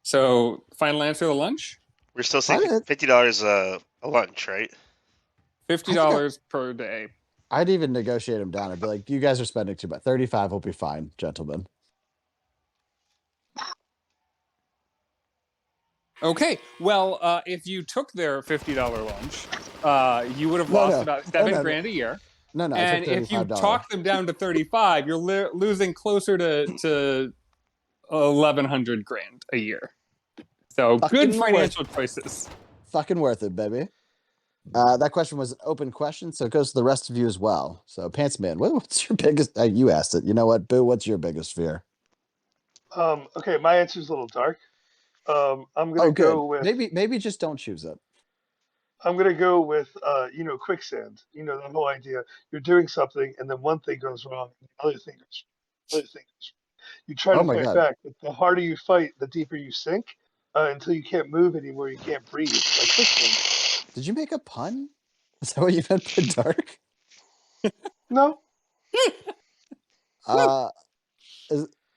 So, final answer, the lunch? We're still saying $50 a lunch, right? $50 per day. I'd even negotiate them down. I'd be like, you guys are spending too much. 35 will be fine, gentlemen. Okay, well, if you took their $50 lunch, you would have lost about $7 grand a year. No, and if you talk them down to 35, you're losing closer to 1,100 grand a year. So good financial choices. Fucking worth it, baby. That question was an open question, so it goes to the rest of you as well. So, Pantsman, what's your biggest? You asked it. You know what, Boo? What's your biggest fear? Okay, my answer is a little dark. I'm gonna go with maybe just don't choose it. I'm gonna go with quicksand. That whole idea. You're doing something, and then one thing goes wrong, and the other thing goes wrong. You try to fight back, but the harder you fight, the deeper you sink, until you can't move anymore. You can't breathe. Like quicksand. Did you make a pun? Is that what you meant by dark? No.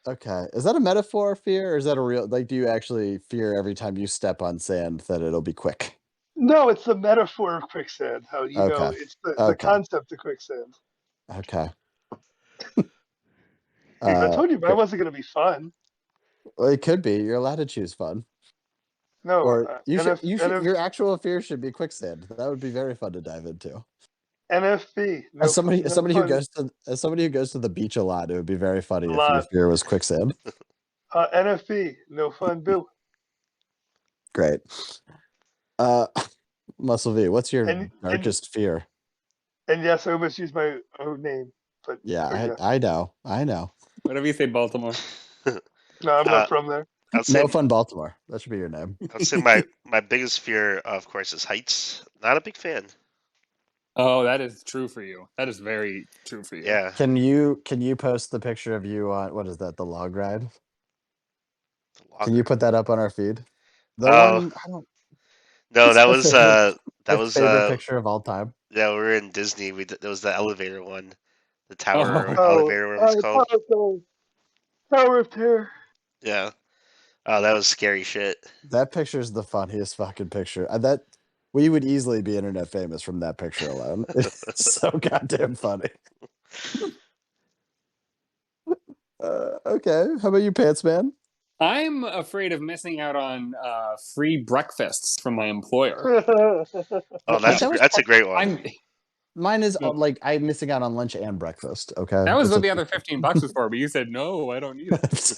Okay. Is that a metaphor fear, or is that a real? Like, do you actually fear every time you step on sand that it'll be quick? No, it's the metaphor of quicksand. How it's the concept of quicksand. Okay. I told you mine wasn't going to be fun. Well, it could be. You're allowed to choose fun. No, or your actual fear should be quicksand. That would be very fun to dive into. NFB. As somebody who goes to the beach a lot, it would be very funny if your fear was quicksand. NFB, no fun, Boo. Great. Muscle V, what's your darkest fear? And yes, I almost used my own name, but Yeah, yeah. I know. Whatever you say, Baltimore. No, I'm Uh, not from there. I'd say No Fun Baltimore. That should be your name. my biggest fear, of course, is heights. Not a big fan. Oh, that is true for you. That is very true for you. Yeah. Can you post the picture of you on what is that, the log ride? The Can you logger. put that up on our feed? The Oh one I don't no, it's that my was favorite that was favorite picture of all time. yeah, we were in Disney. That was the elevator one, the tower Oh, Oh, elevator, whatever I it's called. apologize. Tower of Terror. Yeah. Oh, that was scary shit. That picture is the funniest fucking picture. That we would easily be internet famous from that picture alone. It's so goddamn funny. Okay, how about you, Pants Man? I'm afraid of missing out on free breakfasts from my employer. Oh, That was that's a great one. mine is like I'm missing out on lunch and breakfast. Okay, That was That's what the other $15 was for, but you said no, I don't need it.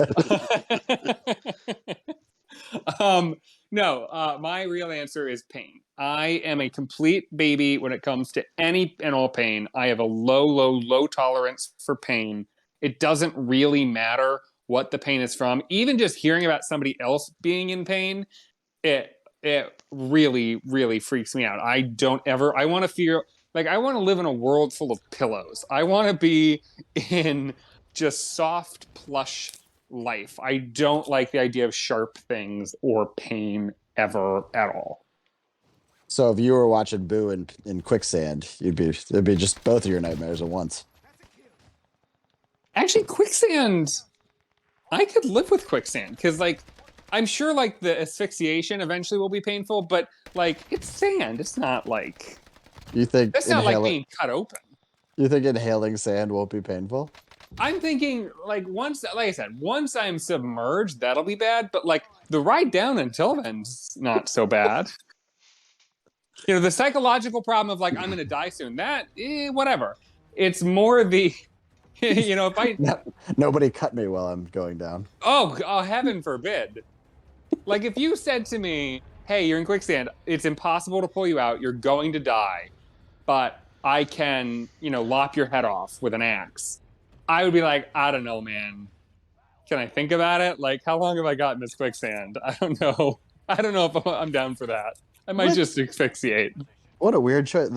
No, my real answer is pain. I am a complete baby when it comes to any and all pain. I have a low tolerance for pain. It doesn't really matter what the pain is from. Even just hearing about somebody else being in pain, it really freaks me out. I don't ever. I want to feel like I want to live in a world full of pillows. I want to be in just soft plush life. I don't like the idea of sharp things or pain ever at all. So if you were watching Boo in quicksand, it'd be just both of your nightmares at once. Actually, quicksand, I could live with quicksand because like I'm sure like the asphyxiation eventually will be painful, but like it's sand. It's not like You think that's not like being cut open. You think inhaling sand won't be painful? I'm thinking like once, like I said, once I'm submerged, that'll be bad. But like the ride down until then's not so bad. You know, the psychological problem of like I'm gonna die soon. That whatever. It's more the, you know, if I Nobody cut me while I'm going down. oh heaven forbid. Like if you said to me, "Hey, you're in quicksand. It's impossible to pull you out. You're going to die, but I can, you know, lop your head off with an axe." I would be like, I don't know, man. Can I think about it? Like, how long have I got in this quicksand? I don't know. I don't know if I'm down for that. I might just asphyxiate. What a weird choice.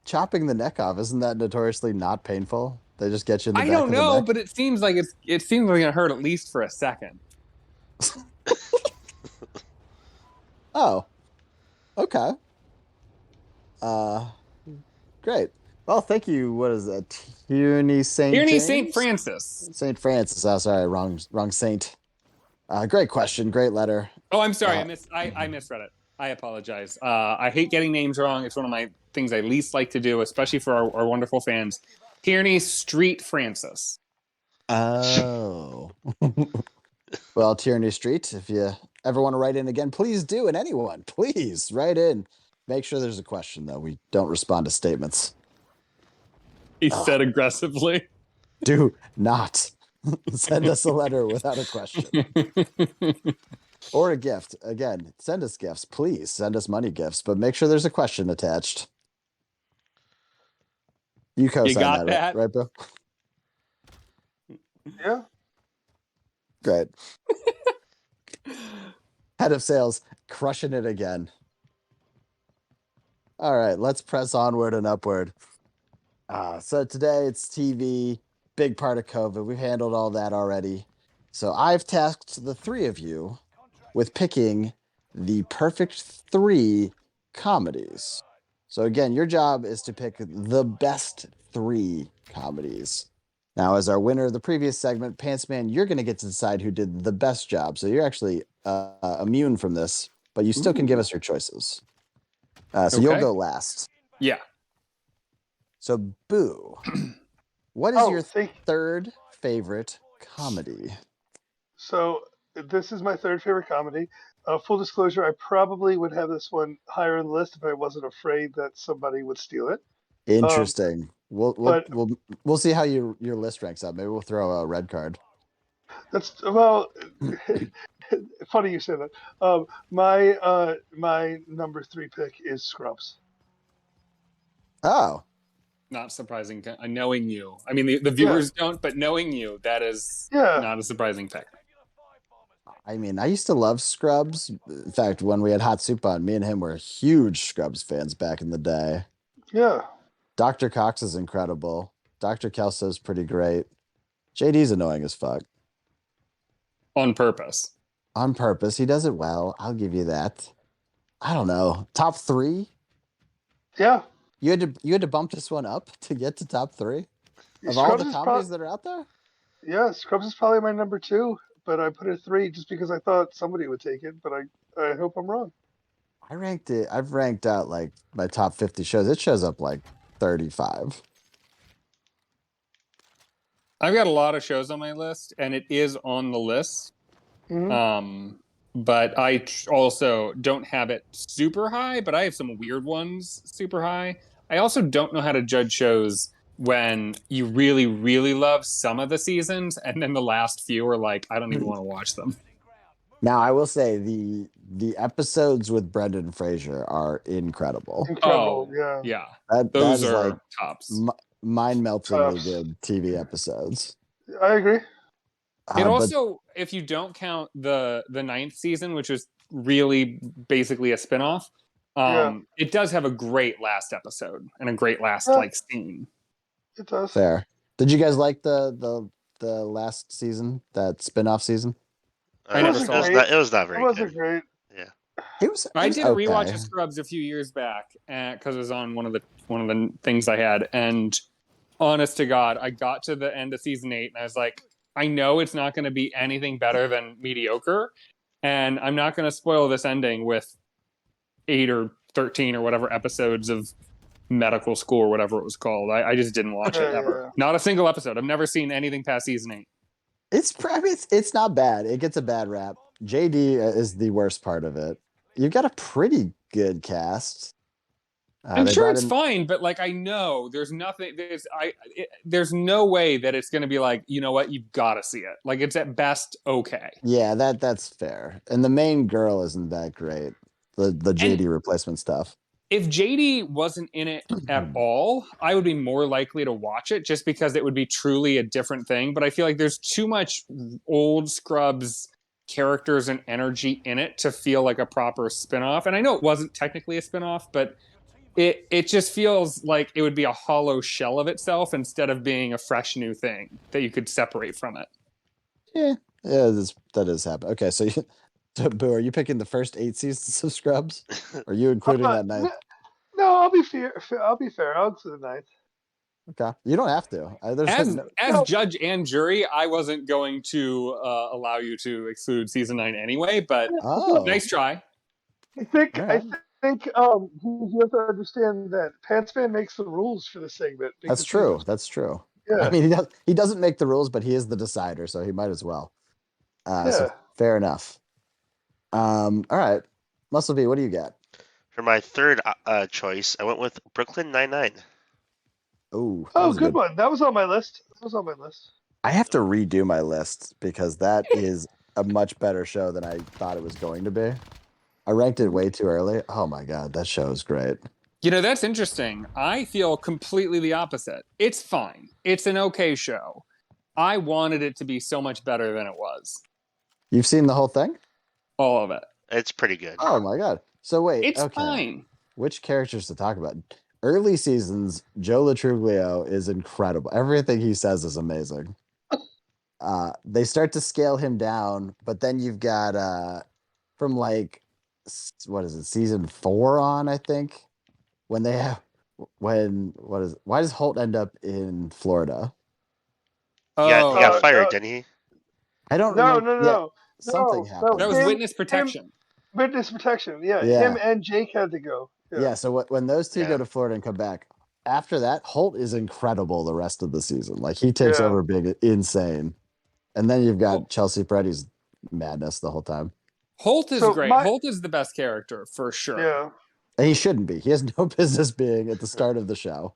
Chopping the neck off, isn't that notoriously not painful? They just get you in the I back don't of the know, neck. but it seems like it seems like it hurt at least for a second. Oh, okay. Great. Well, thank you. What is that? Tierney St. Francis. St. Francis. Oh, sorry, wrong saint. Great question. Great letter. Oh, I'm sorry. I misread it. I apologize. I hate getting names wrong. It's one of my things I least like to do, especially for our wonderful fans. Tierney Street Francis. Oh. Well, Tierney Street, if you ever want to write in again, please do. And anyone, please write in. Make sure there's a question, though. We don't respond to statements. He said aggressively. Do not send us a letter without a question or a gift. Again, send us gifts. Please send us money gifts, but make sure there's a question attached. You co-sign got that, right, bro? Yeah. Great. Head of sales, crushing it again. All right, let's press onward and upward. So today it's TV, big part of COVID. We've handled all that already. So I've tasked the three of you with picking the perfect 3 comedies. So again, your job is to pick the best 3 comedies. Now, as our winner of the previous segment, Pantsman, you're going to get to decide who did the best job. So you're actually immune from this, but you still can give us your choices. So you'll go last. Yeah. So, Boo, what is your third favorite comedy? So this is my third favorite comedy. Full disclosure, I probably would have this one higher on the list if I wasn't afraid that somebody would steal it. Interesting. We'll see how your list ranks up. Maybe we'll throw a red card. That's well. Funny you say that. My number 3 pick is Scrubs. Oh, not surprising. Knowing you, I mean, the viewers don't, but knowing you, that is not a surprising pick. I mean, I used to love Scrubs. In fact, when we had Hot Soup on, me and him were huge Scrubs fans back in the day. Yeah. Dr. Cox is incredible. Dr. Kelso's pretty great. JD's annoying as fuck. On purpose. On purpose. He does it well. I'll give you that. I don't know. Top 3? Yeah. You had to bump this one up to get to top 3? Of Scrubs all the is comedies that are out there? Yeah, Scrubs is probably my number 2, but I put it 3 just because I thought somebody would take it, but I hope I'm wrong. I've ranked out like my top 50 shows. It shows up like 35. I've got a lot of shows on my list, and it is on the list. Mhm. But I also don't have it super high, but I have some weird ones super high. I also don't know how to judge shows when you really, really love some of the seasons, and then the last few are like, I don't even want to watch them. Now, I will say the episodes with Brendan Fraser are incredible. Incredible, Yeah. That Those is are like tops. mind-meltingly Tops. good TV episodes. I agree. It But also, if you don't count the 9th season, which is really basically a spinoff, it does have a great last episode and a great last scene. It does. fair. Did you guys like the last season, that spin-off season? I never saw it. It was not It very wasn't good. great. Yeah. I did a okay. rewatch of Scrubs a few years back because it was on one of the things I had, and honest to God, I got to the end of season 8 and I was like, I know it's not going to be anything better than mediocre, and I'm not going to spoil this ending with 8 or 13 or whatever episodes of medical school or whatever it was called. I just didn't watch it ever. Yeah. Not a single episode. I've never seen anything past season 8. It's not bad. It gets a bad rap. JD is the worst part of it. You've got a pretty good cast. I'm sure it's fine, but like I know there's nothing. There's no way that it's going to be like, you know what, you've got to see it. Like it's at best okay. Yeah, that's fair. And the main girl isn't that great. The JD replacement stuff. If JD wasn't in it at all, I would be more likely to watch it just because it would be truly a different thing. But I feel like there's too much old Scrubs characters and energy in it to feel like a proper spinoff. And I know it wasn't technically a spinoff, but it just feels like it would be a hollow shell of itself instead of being a fresh new thing that you could separate from it. Yeah, that is happening. Okay, so Boo, are you picking the first 8 seasons of Scrubs? Are you including that 9th? No, I'll be fair. I'll be fair. I'll do the 9th. Okay, you don't have to. As judge and jury, I wasn't going to allow you to exclude season 9 anyway, but nice try. I think you have to understand that Pantsman makes the rules for the segment. That's true. Yeah. I mean, he doesn't make the rules, but he is the decider, so he might as well. So fair enough. All right, Muscle-TeeVee, what do you got? For my third choice, I went with Brooklyn Nine-Nine. Oh, good one. That was on my list. I have to redo my list because that is a much better show than I thought it was going to be. I ranked it way too early. Oh my God, that show is great. You know, that's interesting. I feel completely the opposite. It's fine. It's an okay show. I wanted it to be so much better than it was. You've seen the whole thing? All of it. It's pretty good. Oh my God. So wait, it's fine. Which characters to talk about? Early seasons, Joe Latruglio is incredible. Everything he says is amazing. They start to scale him down, but then you've got from like, what is it, season 4 on, I think, why does Holt end up in Florida? He got fired, didn't he? I don't remember. No. Something happened. That was witness protection. Witness protection, yeah. Him and Jake had to go. Yeah, so when those two go to Florida and come back, after that, Holt is incredible the rest of the season. Like, he takes over big, insane. And then you've got Chelsea Peretti's madness the whole time. Holt is great. Holt is the best character, for sure. Yeah. And he shouldn't be. He has no business being at the start of the show.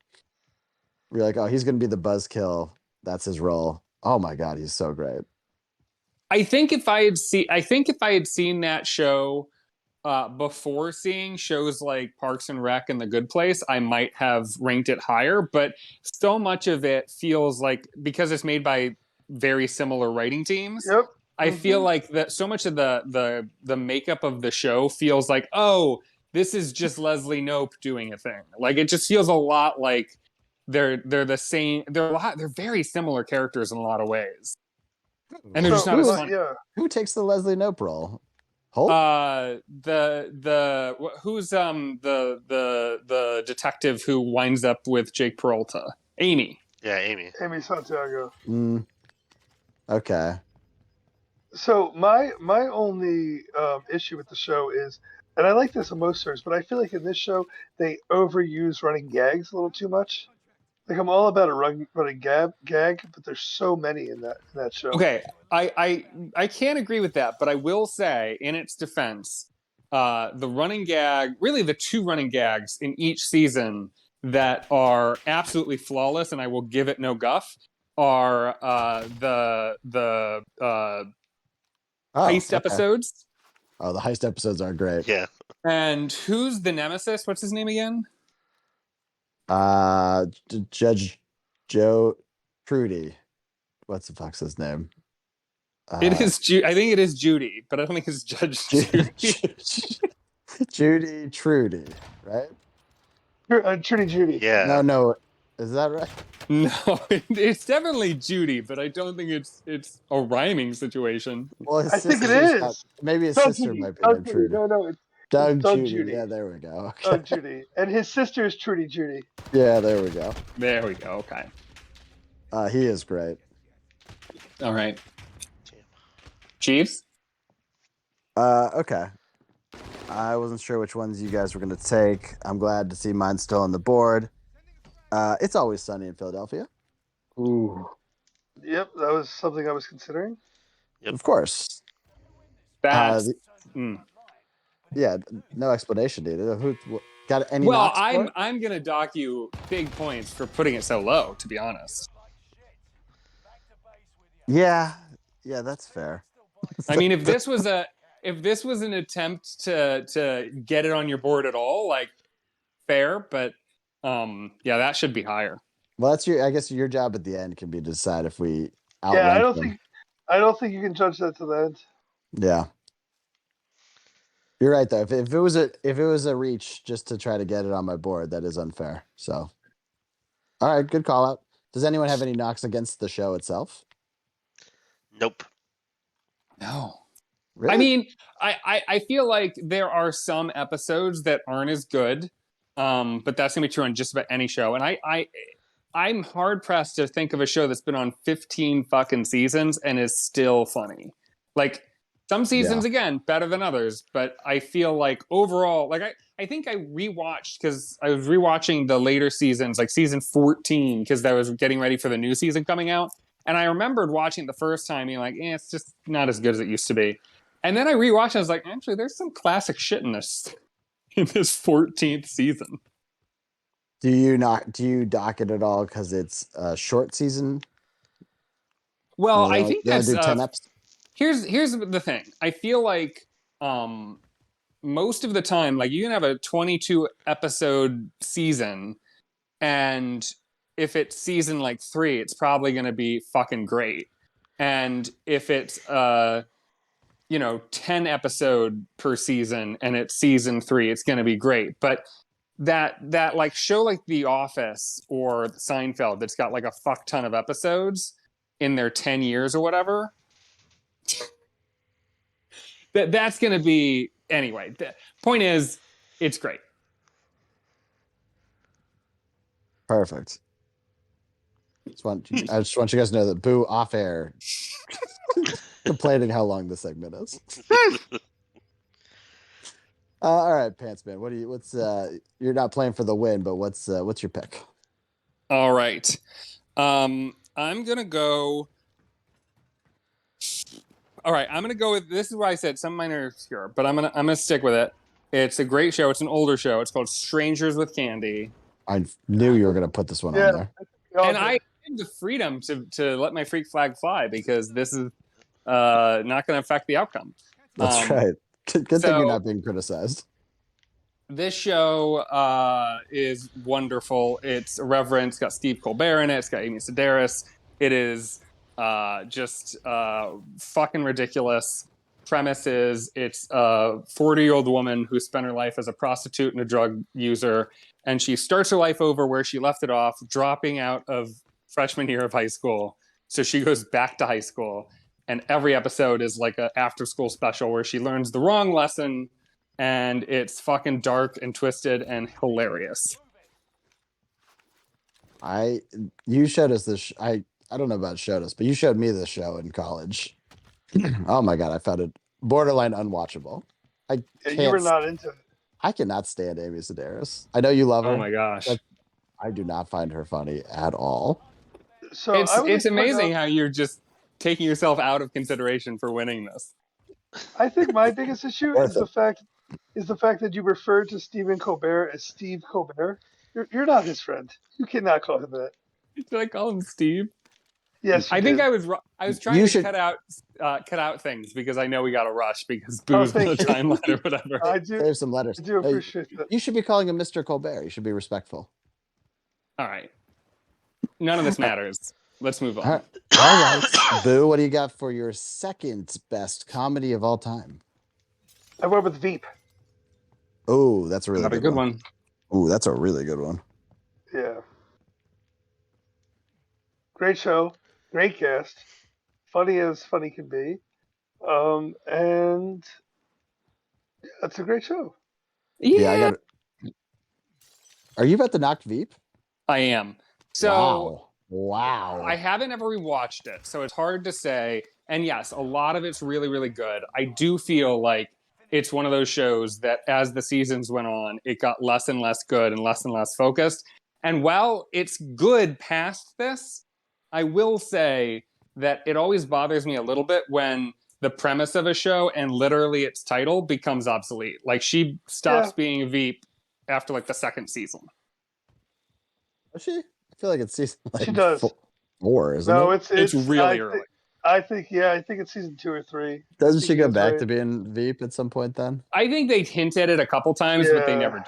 We're like, oh, he's going to be the buzzkill. That's his role. Oh, my God, he's so great. I think if I had seen that show before seeing shows like Parks and Rec and The Good Place, I might have ranked it higher. But so much of it feels like, because it's made by very similar writing teams, Yep. I feel like that so much of the makeup of the show feels like, oh, this is just Leslie Knope doing a thing. Like it just feels a lot like they're the same. They're very similar characters in a lot of ways, and they're just not as funny. Yeah. Who takes the Leslie Knope role? Holt? Who's the detective who winds up with Jake Peralta? Amy. Yeah, Amy. Amy Santiago. Okay. So my only issue with the show is, and I like this in most shows, but I feel like in this show they overuse running gags a little too much. Like I'm all about a running gag, but there's so many in that show. Okay, I can't agree with that, but I will say, in its defense, the running gag, really the two running gags in each season that are absolutely flawless, and I will give it no guff, are the heist episodes. Oh, the heist episodes are great. Yeah. And who's the nemesis? What's his name again? Judge Joe Trudy. What's the fuck's his name? It is I think it is Judy, but I don't think it's Judge Judy. Judy Trudy, right? Judy. Yeah. No. Is that right? No, it's definitely Judy, but I don't think it's a rhyming situation. Well, I think it is. Maybe his Doug sister Judy. might be Doug named Judy. Trudy. No, it's Doug Doug Judy. Judy. Yeah, there we go. Okay. Doug Judy. And his sister is Trudy Judy. Yeah, there we go. There we go. Okay. He is great. All right. Chiefs? Okay. I wasn't sure which ones you guys were going to take. I'm glad to see mine still on the board. It's Always Sunny in Philadelphia. Ooh. Yep, that was something I was considering. Yep. Of course. That's Yeah, no explanation needed. Who got any? Well, knocks for it? I'm gonna dock you big points for putting it so low, to be honest. Yeah, that's fair. I mean, if this was an attempt to get it on your board at all, like fair, but yeah, that should be higher. Well, I guess your job at the end can be to decide if we outrank Yeah, them. I don't think you can judge that to the end. Yeah. You're right though. If it was a reach just to try to get it on my board, that is unfair. So, all right, good call out. Does anyone have any knocks against the show itself? Nope. No. Really? I mean, I feel like there are some episodes that aren't as good, but that's gonna be true on just about any show. And I'm hard pressed to think of a show that's been on 15 fucking seasons and is still funny. Like some seasons, again, better than others, but I feel like overall, like I think I rewatched, because I was rewatching the later seasons, like season 14, because I was getting ready for the new season coming out. And I remembered watching it the first time being like, it's just not as good as it used to be. And then I rewatched and I was like, actually, there's some classic shit in this 14th season. Do you dock it at all because it's a short season? Well, I think do that's 10 episodes. Here's the thing. I feel like most of the time, like you can have a 22 episode season, and if it's season like 3, it's probably going to be fucking great. And if it's 10 episode per season and it's season 3, it's going to be great. But that like show like The Office or Seinfeld that's got like a fuck ton of episodes in their 10 years or whatever, that's going to be, anyway, the point is, it's great. Perfect. I just want you guys to know that Boo off air complaining how long the segment is. All right, Pants Man. You're not playing for the win, but what's your pick? All right. I'm gonna go. All right, I'm gonna go with, this is why I said some minor obscure, but I'm gonna stick with it. It's a great show. It's an older show. It's called Strangers with Candy. I knew you were gonna put this one on there. And I have the freedom to let my freak flag fly, because this is not going to affect the outcome. That's right. Good thing So- you're not being criticized. This show is wonderful. It's irreverent. It's got Steve Colbert in it. It's got Amy Sedaris. It is just fucking ridiculous. Premise is it's a 40-year-old woman who spent her life as a prostitute and a drug user, and she starts her life over where she left it off, dropping out of freshman year of high school. So she goes back to high school, and every episode is like a after-school special where she learns the wrong lesson, and it's fucking dark and twisted and hilarious. You showed us this. I don't know about showed us, but you showed me this show in college. Oh my god, I found it borderline unwatchable. You were not into it. I cannot stand Amy Sedaris. I know you love her. Oh my gosh. but I do not find her funny at all. So I would like It's to point amazing out- how you're just taking yourself out of consideration for winning this. I think my biggest issue Worth is the fact that you referred to Stephen Colbert as Steve Colbert. You're not his friend. You cannot call him that. Did I call him Steve? Yes, you I think did. I was trying You to should- cut out things because I know we got to rush because Boo's on the thank you. timeline or whatever. I do. Save some letters. I do Hey, appreciate that. you should be calling him Mr. Colbert. You should be respectful. All right. None of this matters. Let's move on. All right. Boo, what do you got for your second best comedy of all time? I went with Veep. Oh, that's a really Another good one. Oh, that's a really good one. Yeah. Great show. Great guest. Funny as funny can be. And yeah, it's a great show. Yeah, I got it. Are you about to knock Veep? I am. So Wow. I haven't ever rewatched it, so it's hard to say. And yes, a lot of it's really, really good. I do feel like it's one of those shows that as the seasons went on, it got less and less good and less focused. And while it's good past this, I will say that it always bothers me a little bit when the premise of a show and literally its title becomes obsolete. Like she stops being Veep after like the second season. Does she? I feel like it's season like She does. four, isn't No, it? It's really I early. I think it's season 2 or 3. Doesn't she think go that's back right. to being Veep at some point then? I think they hint at it a couple times, but they Yeah. never do.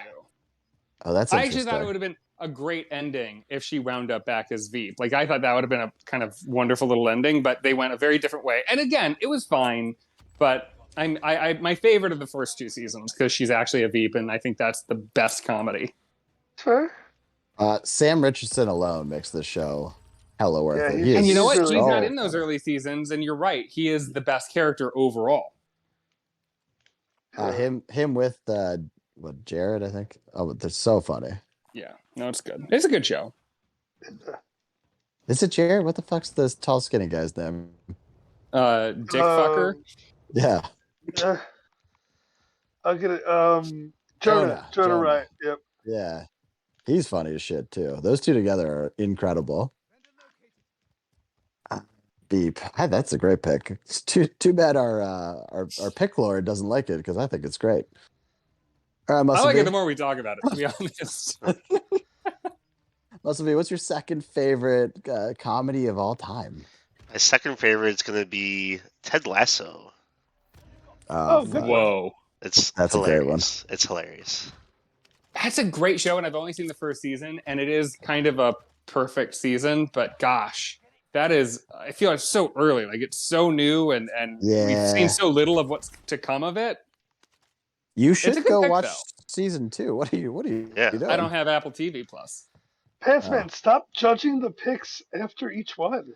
Oh, that's I interesting. actually thought it would have been a great ending if she wound up back as Veep. Like I thought that would have been a kind of wonderful little ending, but they went a very different way. And again, it was fine, but I my favorite of the first two seasons because she's actually a Veep, and I think that's the best comedy. Fair. Sam Richardson alone makes this show hella worth Yeah, it. he's- He And is you know what? really He's not so in those funny. early seasons, and you're right. He is the best character overall. Him with Jared, I think. Oh, they're so funny. Yeah, no, it's good. It's a good show. Is it Jared? What the fuck's this tall, skinny guy's name? Dick fucker. Yeah. I'll get it. Jonah. Jonah Wright. Yep. Yeah. He's funny as shit too. Those two together are incredible. Beep. That's a great pick. It's too bad our pick lord doesn't like it because I think it's great. All right, I Muscle like it V. the more we talk about it, to be honest. Muscle V, what's your second favorite comedy of all time? My second favorite is going to be Ted Lasso. Oh, good fuck. one. Whoa. It's That's a great hilarious. It's hilarious. That's a great show, and I've only seen the first season, and it is kind of a perfect season, but gosh, that is, I feel like it's so early. Like, it's so new, and we've Yeah. seen so little of what's to come of it. You a should good go pick, watch though. season 2. What are you Yeah. doing? I don't have Apple TV Plus. Pants man, stop judging the picks after each one.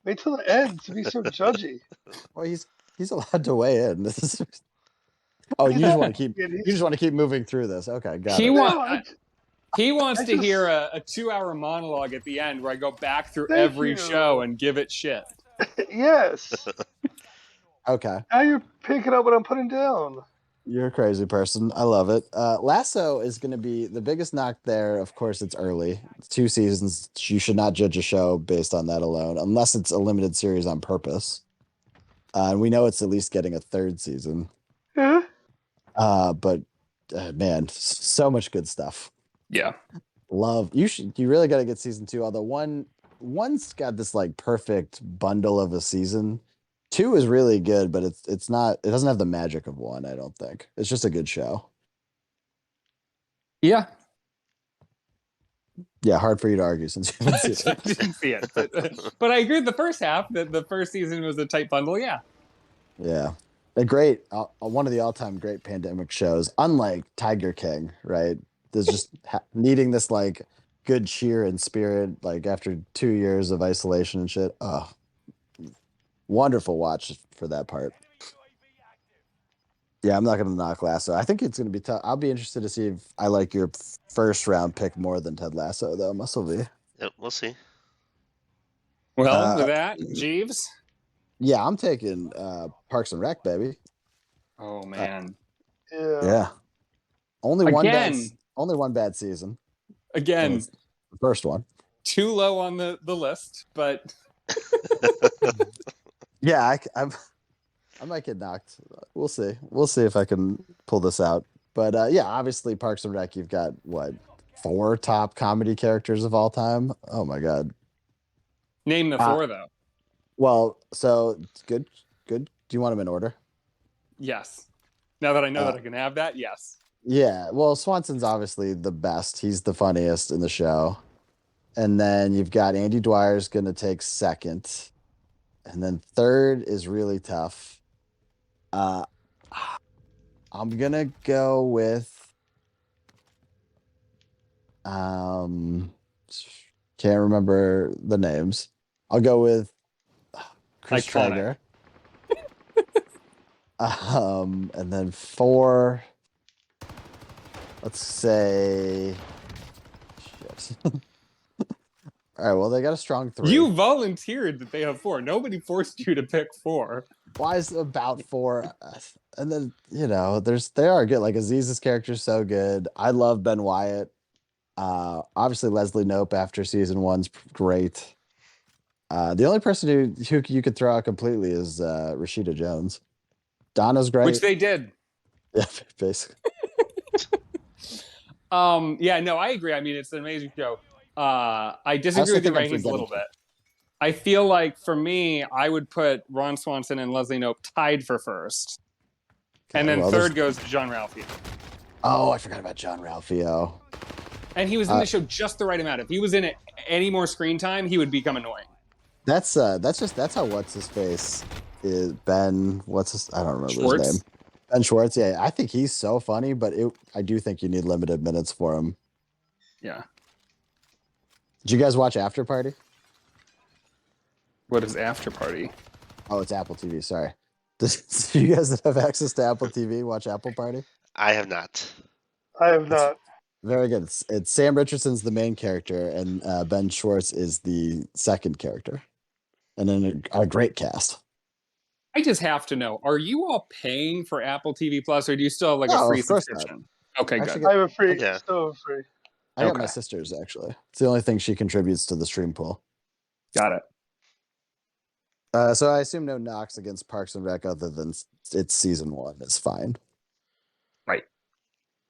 Wait till the end to be so judgy. Well, he's allowed to weigh in. This is. Oh, you just want to keep. Yeah, You just want to keep moving through this. Okay, got He it. wa- No, I- He wants I to just- hear a 2-hour monologue at the end where I go back through Thank every you. show and give it shit. yes. Okay, Now you're picking up what I'm putting down. you're a crazy person. I love it. Lasso is going to be the biggest knock there. Of course, it's early. It's 2 seasons. You should not judge a show based on that alone, unless it's a limited series on purpose. And we know it's at least getting a 3rd season. Yeah. But man, so much good stuff. Yeah. You really got to get season 2. Although one's got this like perfect bundle of a season. 2 is really good, but it's not. It doesn't have the magic of 1. I don't think it's just a good show. Yeah, Yeah, hard for you to argue since you haven't seen I it. didn't see it, but I agree with the first half that the first season was a tight bundle. Yeah, Yeah, a great one of the all-time great pandemic shows. Unlike Tiger King, right? There's just needing this like good cheer and spirit, like after 2 years of isolation and shit. Oh, wonderful watch for that part. Yeah, I'm not going to knock Lasso. I think it's going to be tough. I'll be interested to see if I like your first round pick more than Ted Lasso, though. Muscle-V. Yep, we'll see. well, Uh, with that, Jeeves. Yeah, I'm taking Parks and Rec, baby. Oh man, Yeah, only again, one bad season. And again, it's the first one. too low on the list, but Yeah, I might get knocked. We'll see. We'll see if I can pull this out. But yeah, obviously Parks and Rec. You've got what 4 top comedy characters of all time. Oh my god. name the 4 though. Well, so good. Good. Do you want them in order? Yes. Now that I know that I can have that, yes. Yeah. Well, Swanson's obviously the best. He's the funniest in the show. And then you've got Andy Dwyer's going to take second. And then third is really tough. I'm going to go with can't remember the names. I'll go with Chris Iconic. Traeger. And then 4, let's say shit. All right, well, they got a strong 3. You volunteered that they have 4. Nobody forced you to pick 4. Why is about 4? And then, they are good. Like Aziz's character is so good. I love Ben Wyatt. Obviously Leslie Knope after season 1's great. The only person who you could throw out completely is Rashida Jones. Donna's great. Which they did. Yeah, basically. Yeah, no, I agree. I mean, it's an amazing show. I disagree with your rankings a little bit. I feel like for me, I would put Ron Swanson and Leslie Knope tied for first. Okay, and then third goes to John Ralphio. Oh, I forgot about John Ralphio. And he was in the show just the right amount. If he was in it any more screen time, he would become annoying. That's how what's his face is Ben. I don't remember Schwartz? his name. Ben Schwartz. Yeah, I think he's so funny, but I do think you need limited minutes for him. Yeah. Did you guys watch After Party? What is After Party? Oh, it's Apple TV. Sorry. Do you guys that have access to Apple TV watch Apple Party? I have not. I have not. Very good. It's Sam Richardson's the main character, and Ben Schwartz is the second character, and then a great cast. I just have to know: are you all paying for Apple TV Plus, or do you still have a free subscription? Okay, good. I have a free. Yeah. Still free. I got my sister's actually. It's the only thing she contributes to the stream pool. Got it. So I assume no knocks against Parks and Rec other than it's season 1 is fine. Right.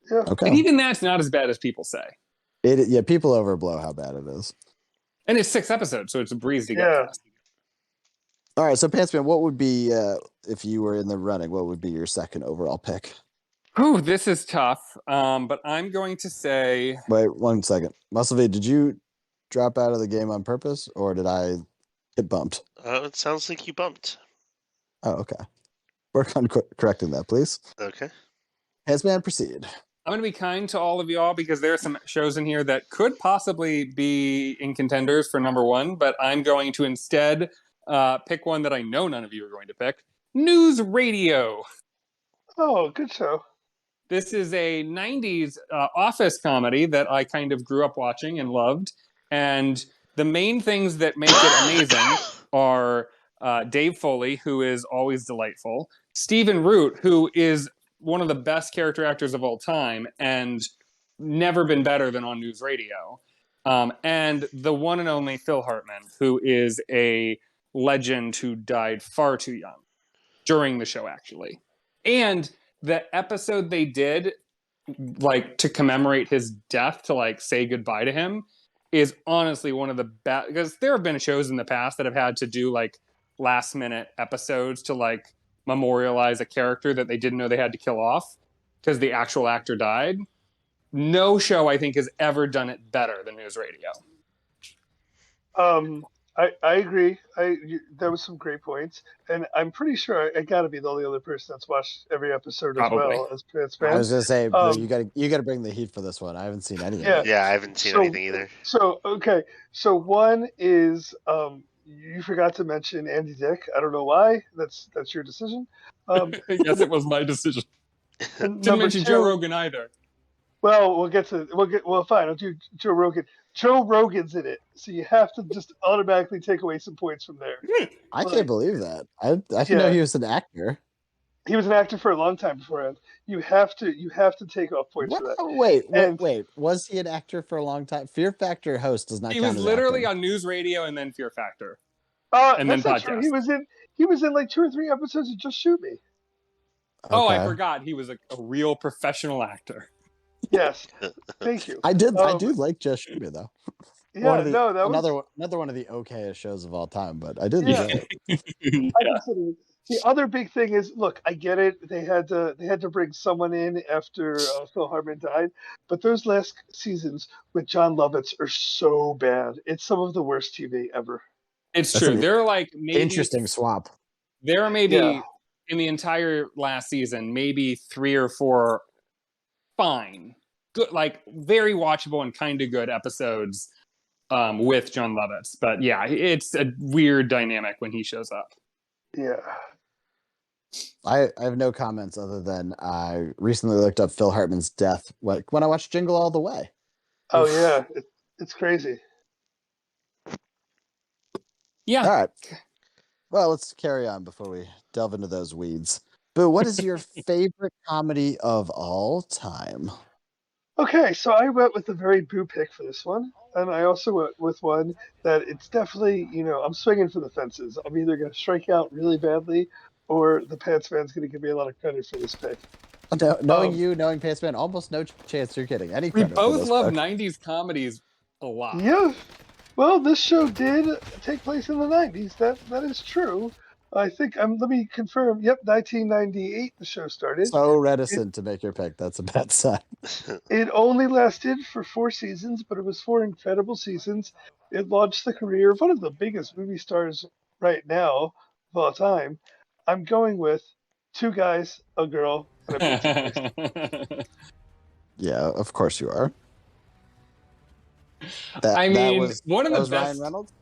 Yeah. Okay. And even that's not as bad as people say. People overblow how bad it is. And it's 6 episodes, so it's a breeze to get past. All right, so Pantsman, what would be if you were in the running? What would be your second overall pick? Ooh, this is tough. But I'm going to say. Wait 1 second, Muscle-V, did you drop out of the game on purpose, or did I get bumped? It sounds like you bumped. Oh, okay. Work on correcting that, please. Okay. Pantsman, proceed. I'm going to be kind to all of y'all because there are some shows in here that could possibly be in contenders for number 1, but I'm going to instead pick one that I know none of you are going to pick. News Radio. Oh, good show. This is a 90s office comedy that I kind of grew up watching and loved. And the main things that make it amazing are Dave Foley, who is always delightful, Stephen Root, who is one of the best character actors of all time and never been better than on News Radio, and the one and only Phil Hartman, who is a legend who died far too young during the show, actually. And the episode they did, to commemorate his death, to say goodbye to him, is honestly one of the best, because there have been shows in the past that have had to do last minute episodes to like memorialize a character that they didn't know they had to kill off because the actual actor died. No show, I think, has ever done it better than News Radio. I agree. There was some great points, and I'm pretty sure I got to be the only other person that's watched every episode Probably. as well as Pants I was fans. gonna say, Boo, you gotta bring the heat for this one. I haven't seen any Yeah. of it. Yeah, I haven't seen anything either. So okay, so one is you forgot to mention Andy Dick. I don't know why. That's your decision. Yes, it was my decision. And Didn't mention Joe Rogan either. Well, well, fine. I'll do Joe Rogan. Joe Rogan's in it, so you have to just automatically take away some points from there. I can't believe that. I didn't know he was an actor. He was an actor for a long time beforehand. You have to take off points for that. Wait. Was he an actor for a long time? Fear Factor host does not He count was as literally acting. on News Radio and then Fear Factor. And then that's not true. podcast. He was in like 2 or 3 episodes of Just Shoot Me. Oh, I Okay. forgot. He was a real professional actor. Yes. Thank you. I do like Just Shoot Me though. Yeah, Another one of the okayest shows of all time, but I did Yeah. enjoy it. I consider it. The other big thing is, look, I get it. They had to bring someone in after Phil Hartman died, but those last seasons with John Lovitz are so bad. It's some of the worst TV ever. It's That's true. an They're like maybe Interesting swap. There are maybe Yeah. in the entire last season, maybe 3 or 4 fine, good, like very watchable and kind of good episodes with John Lovitz. But yeah, it's a weird dynamic when he shows up. Yeah. I have no comments other than I recently looked up Phil Hartman's death when I watched Jingle All the Way. Oh Oof. yeah, it's crazy. Yeah. All right. Well, let's carry on before we delve into those weeds. Boo, what is your favorite comedy of all time? Okay, so I went with a very boo pick for this one, and I also went with one that it's definitely, I'm swinging for the fences. I'm either going to strike out really badly, or the Pants fan's going to give me a lot of credit for this pick. Knowing Pants Man, almost no chance you're getting any We credit for both this love book. 90s comedies a lot. Yeah, well, this show did take place in the 90s. That is true. I think let me confirm. Yep, 1998 the show started. So reticent to make your pick. That's a bad sign. It only lasted for 4 seasons, but it was 4 incredible seasons. It launched the career of one of the biggest movie stars right now of all time. I'm going with 2 guys, a girl, and a pizza place. Yeah, of course you are. One of the best. Ryan Reynolds?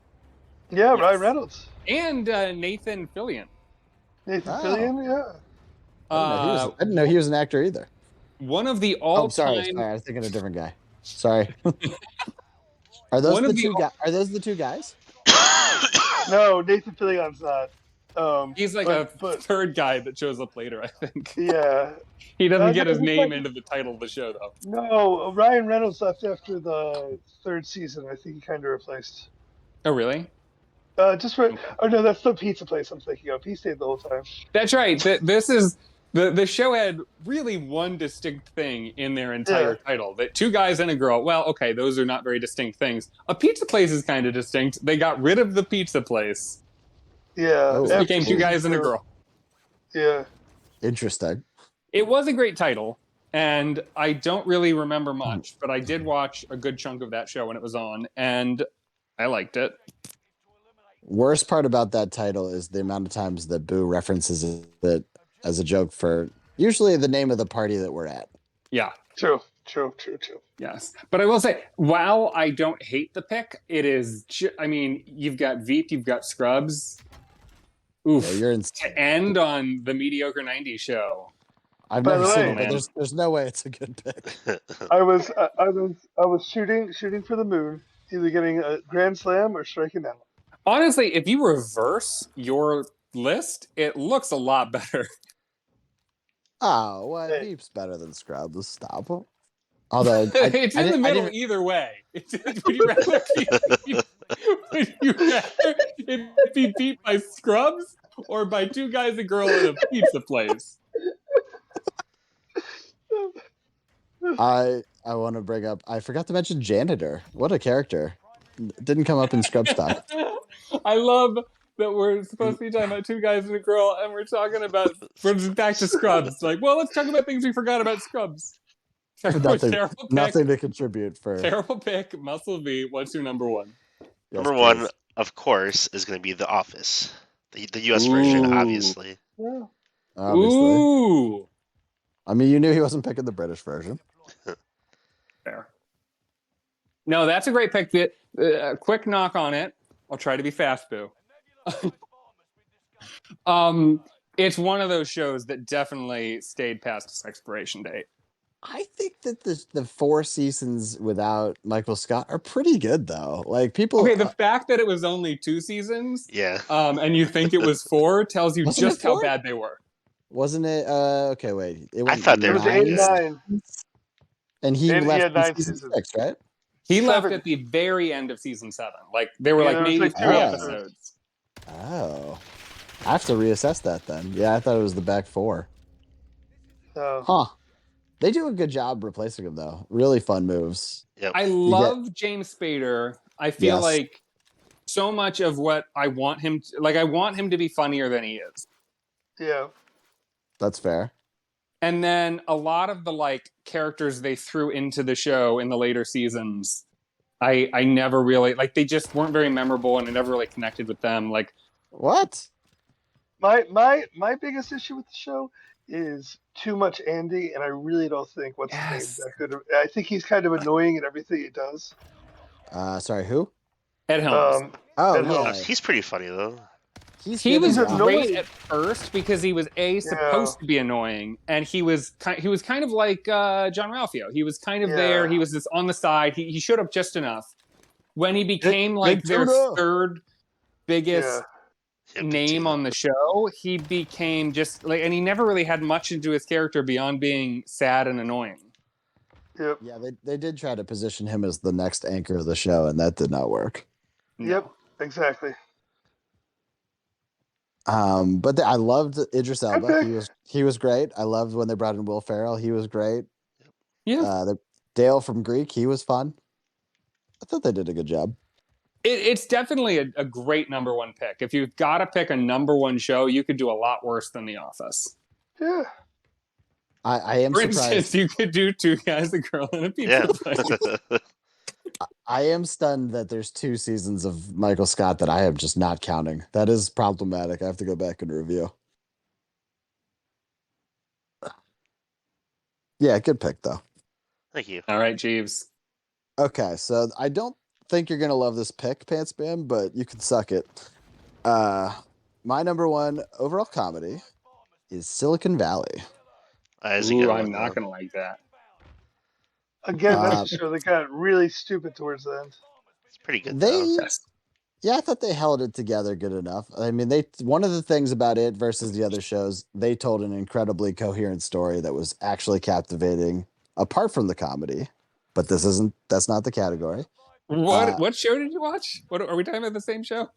Yeah, Yes. Ryan Reynolds. And Nathan Fillion. Nathan Oh. Fillion, yeah. I didn't know he was an actor either. One of the Oh, all-time. sorry. I was thinking of a different guy. Sorry. Are those Are those the 2 guys? No, Nathan Fillion's not. He's like a third guy that shows up later, I think. Yeah. He doesn't get no, his he's name like- into the title of the show, though. No, Ryan Reynolds left after the 3rd season. I think he kind of replaced. Oh, really? Just for. Oh no, that's the pizza place I'm thinking of. He stayed the whole time. That's right. This is the show had really one distinct thing in their entire title. That 2 guys and a girl. Well, okay, those are not very distinct things. A pizza place is kind of distinct. They got rid of the pizza place. Yeah. Oh. It after became 2 season guys and a 2. girl. Yeah. Interesting. It was a great title, and I don't really remember much, but I did watch a good chunk of that show when it was on, and I liked it. Worst part about that title is the amount of times that Boo references it as a joke for usually the name of the party that we're at. Yeah. True. Yes. But I will say, while I don't hate the pick, it is, you've got Veep, you've got Scrubs. Oof. Yeah, you're in. To end on the mediocre 90s show. I've By never the seen way- it, but there's no way it's a good pick. I was shooting for the moon, either getting a grand slam or striking out. Honestly, if you reverse your list, it looks a lot better. Oh, well, Hey. Veep's better than Scrubs. Stop. Although It's in the middle either way. Would you rather it be beat by Scrubs or by 2 guys, a girl, in a pizza place? I want to bring up. I forgot to mention Janitor. What a character! Didn't come up in Scrub Stock. I love that we're supposed to be talking about two guys and a girl, and we're just back to Scrubs. Like, well, let's talk about things we forgot about Scrubs. Terrible Nothing to contribute for. Terrible pick. Muscle-V. What's your number one? Yes, Number one, please. of course, is going to be The Office, the U.S. version, obviously. Yeah. Obviously. Ooh. I mean, you knew he wasn't picking the British version. Fair. No, that's a great pick. Quick knock on it. I'll try to be fast, Boo. It's one of those shows that definitely stayed past its expiration date. I think that the 4 seasons without Michael Scott are pretty good, though. Like people. Okay, the fact that it was only 2 seasons, Yeah. and you think it was 4 tells you Wasn't just it how 4? bad they were. Wasn't it? Okay, wait. It went thought they It were was 8 and 9. And he He left had in 9 season seasons. 6, right? He left 7. at the very end of season 7. Like there were Yeah, like there was, maybe like, 2 3 episodes. episodes. Oh, I have to reassess that then. Yeah, I thought it was the back 4. So, Huh? They do a good job replacing him, though. Really fun moves. Yep. I love James Spader. I feel Yes. like so much of what I want him to, like I want him to be funnier than he is. yeah. That's fair. And then a lot of the like characters they threw into the show in the later seasons, I never really like. They just weren't very memorable, and I never really connected with them. Like, What? My biggest issue with the show is too much Andy, and I really don't think what's his name's that good. I think he's kind of annoying in everything he does. Sorry, who? Ed Helms. Oh, Ed yeah. Helms. He's pretty funny, though. He good was in He's the great annoying. at first because he was supposed to be annoying, and he was kind of like John Ralphio. He was kind of there. He was just on the side. He showed up just enough. When he became like their tuna. third biggest Yeah, name on the show, he became just like, and he never really had much into his character beyond being sad and annoying. Yep. Yeah, they did try to position him as the next anchor of the show, and that did not work. No. Yep. Exactly. But I loved Idris Elba. Okay. He was great. I loved when they brought in Will Ferrell. He was great. Yeah. Dale from Greek. He was fun. I thought they did a good job. It's definitely a great number one pick. If you've got to pick a number one show, you could do a lot worse than The Office. Yeah. I am For surprised. instance, you could do Two Guys, a Girl, and a Pizza Place. I am stunned that there's 2 seasons of Michael Scott that I am just not counting. That is problematic. I have to go back and review. Yeah, good pick, though. Thank you. All right, Jeeves. Okay, so I don't think you're going to love this pick, Pants Man, but you can suck it. My number 1 overall comedy is Silicon Valley. Ooh, I'm not going to like that. Again, that's a show that got really stupid towards the end. It's pretty good, though. Yeah, I thought they held it together good enough. I mean, one of the things about it versus the other shows, they told an incredibly coherent story that was actually captivating, apart from the comedy. But that's not the category. What show did you watch? What are we talking about? The same show?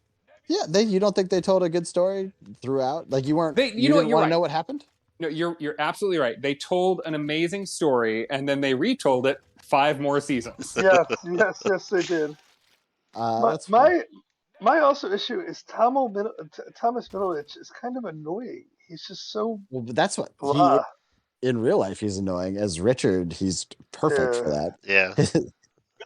Yeah, you don't think they told a good story throughout? Like you weren't. You didn't want to know what happened? No, you're absolutely right. They told an amazing story, and then they retold it 5 more seasons. Yeah, yes, they did. My also issue is Thomas Middleditch is kind of annoying. He's just so. Well, but that's what blah. in real life he's annoying. As Richard, he's perfect for that. Yeah.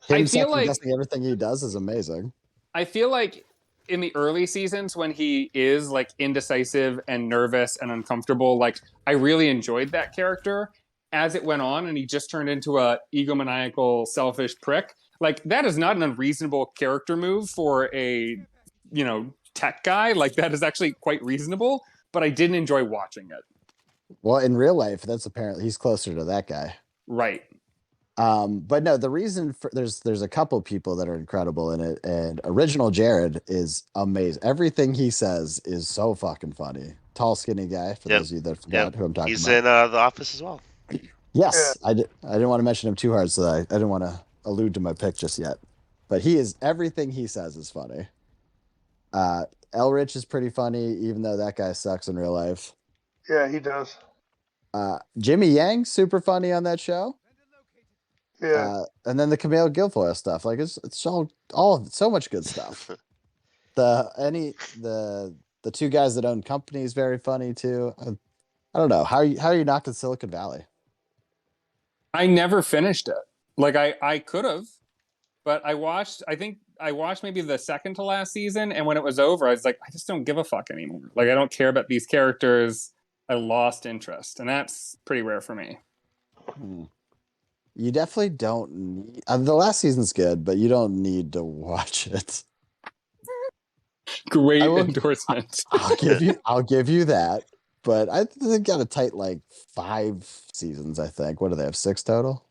Him second-guessing everything he does is amazing. I feel like in the early seasons when he is like indecisive and nervous and uncomfortable, like I really enjoyed that character. As it went on and he just turned into a egomaniacal, selfish prick, like that is not an unreasonable character move for a, tech guy. Like that is actually quite reasonable, but I didn't enjoy watching it. Well, in real life, that's apparently he's closer to that guy. Right. But no, the reason for there's a couple people that are incredible in it, and original Jared is amazing. Everything he says is so fucking funny. Tall, skinny guy. For those of you that forgot who I'm talking He's about. in The Office as well. Yes, I didn't want to mention him too hard, so I didn't want to allude to my pick just yet. But everything he says is funny. Elrich is pretty funny, even though that guy sucks in real life. Yeah, he does. Jimmy Yang, super funny on that show. Yeah. And then the Camille Guilfoyle stuff, like it's all so much good stuff. the two guys that own companies very funny too. I don't know how are you knocked in Silicon Valley. I never finished it. Like I could have, but I think I watched maybe the second to last season, and when it was over, I was like, I just don't give a fuck anymore. Like I don't care about these characters. I lost interest, and that's pretty rare for me. You definitely don't need, the last season's good, but you don't need to watch it. Great I will- endorsement. I'll give you that. But I think they got a tight like 5 seasons, I think. What do they have? 6 total?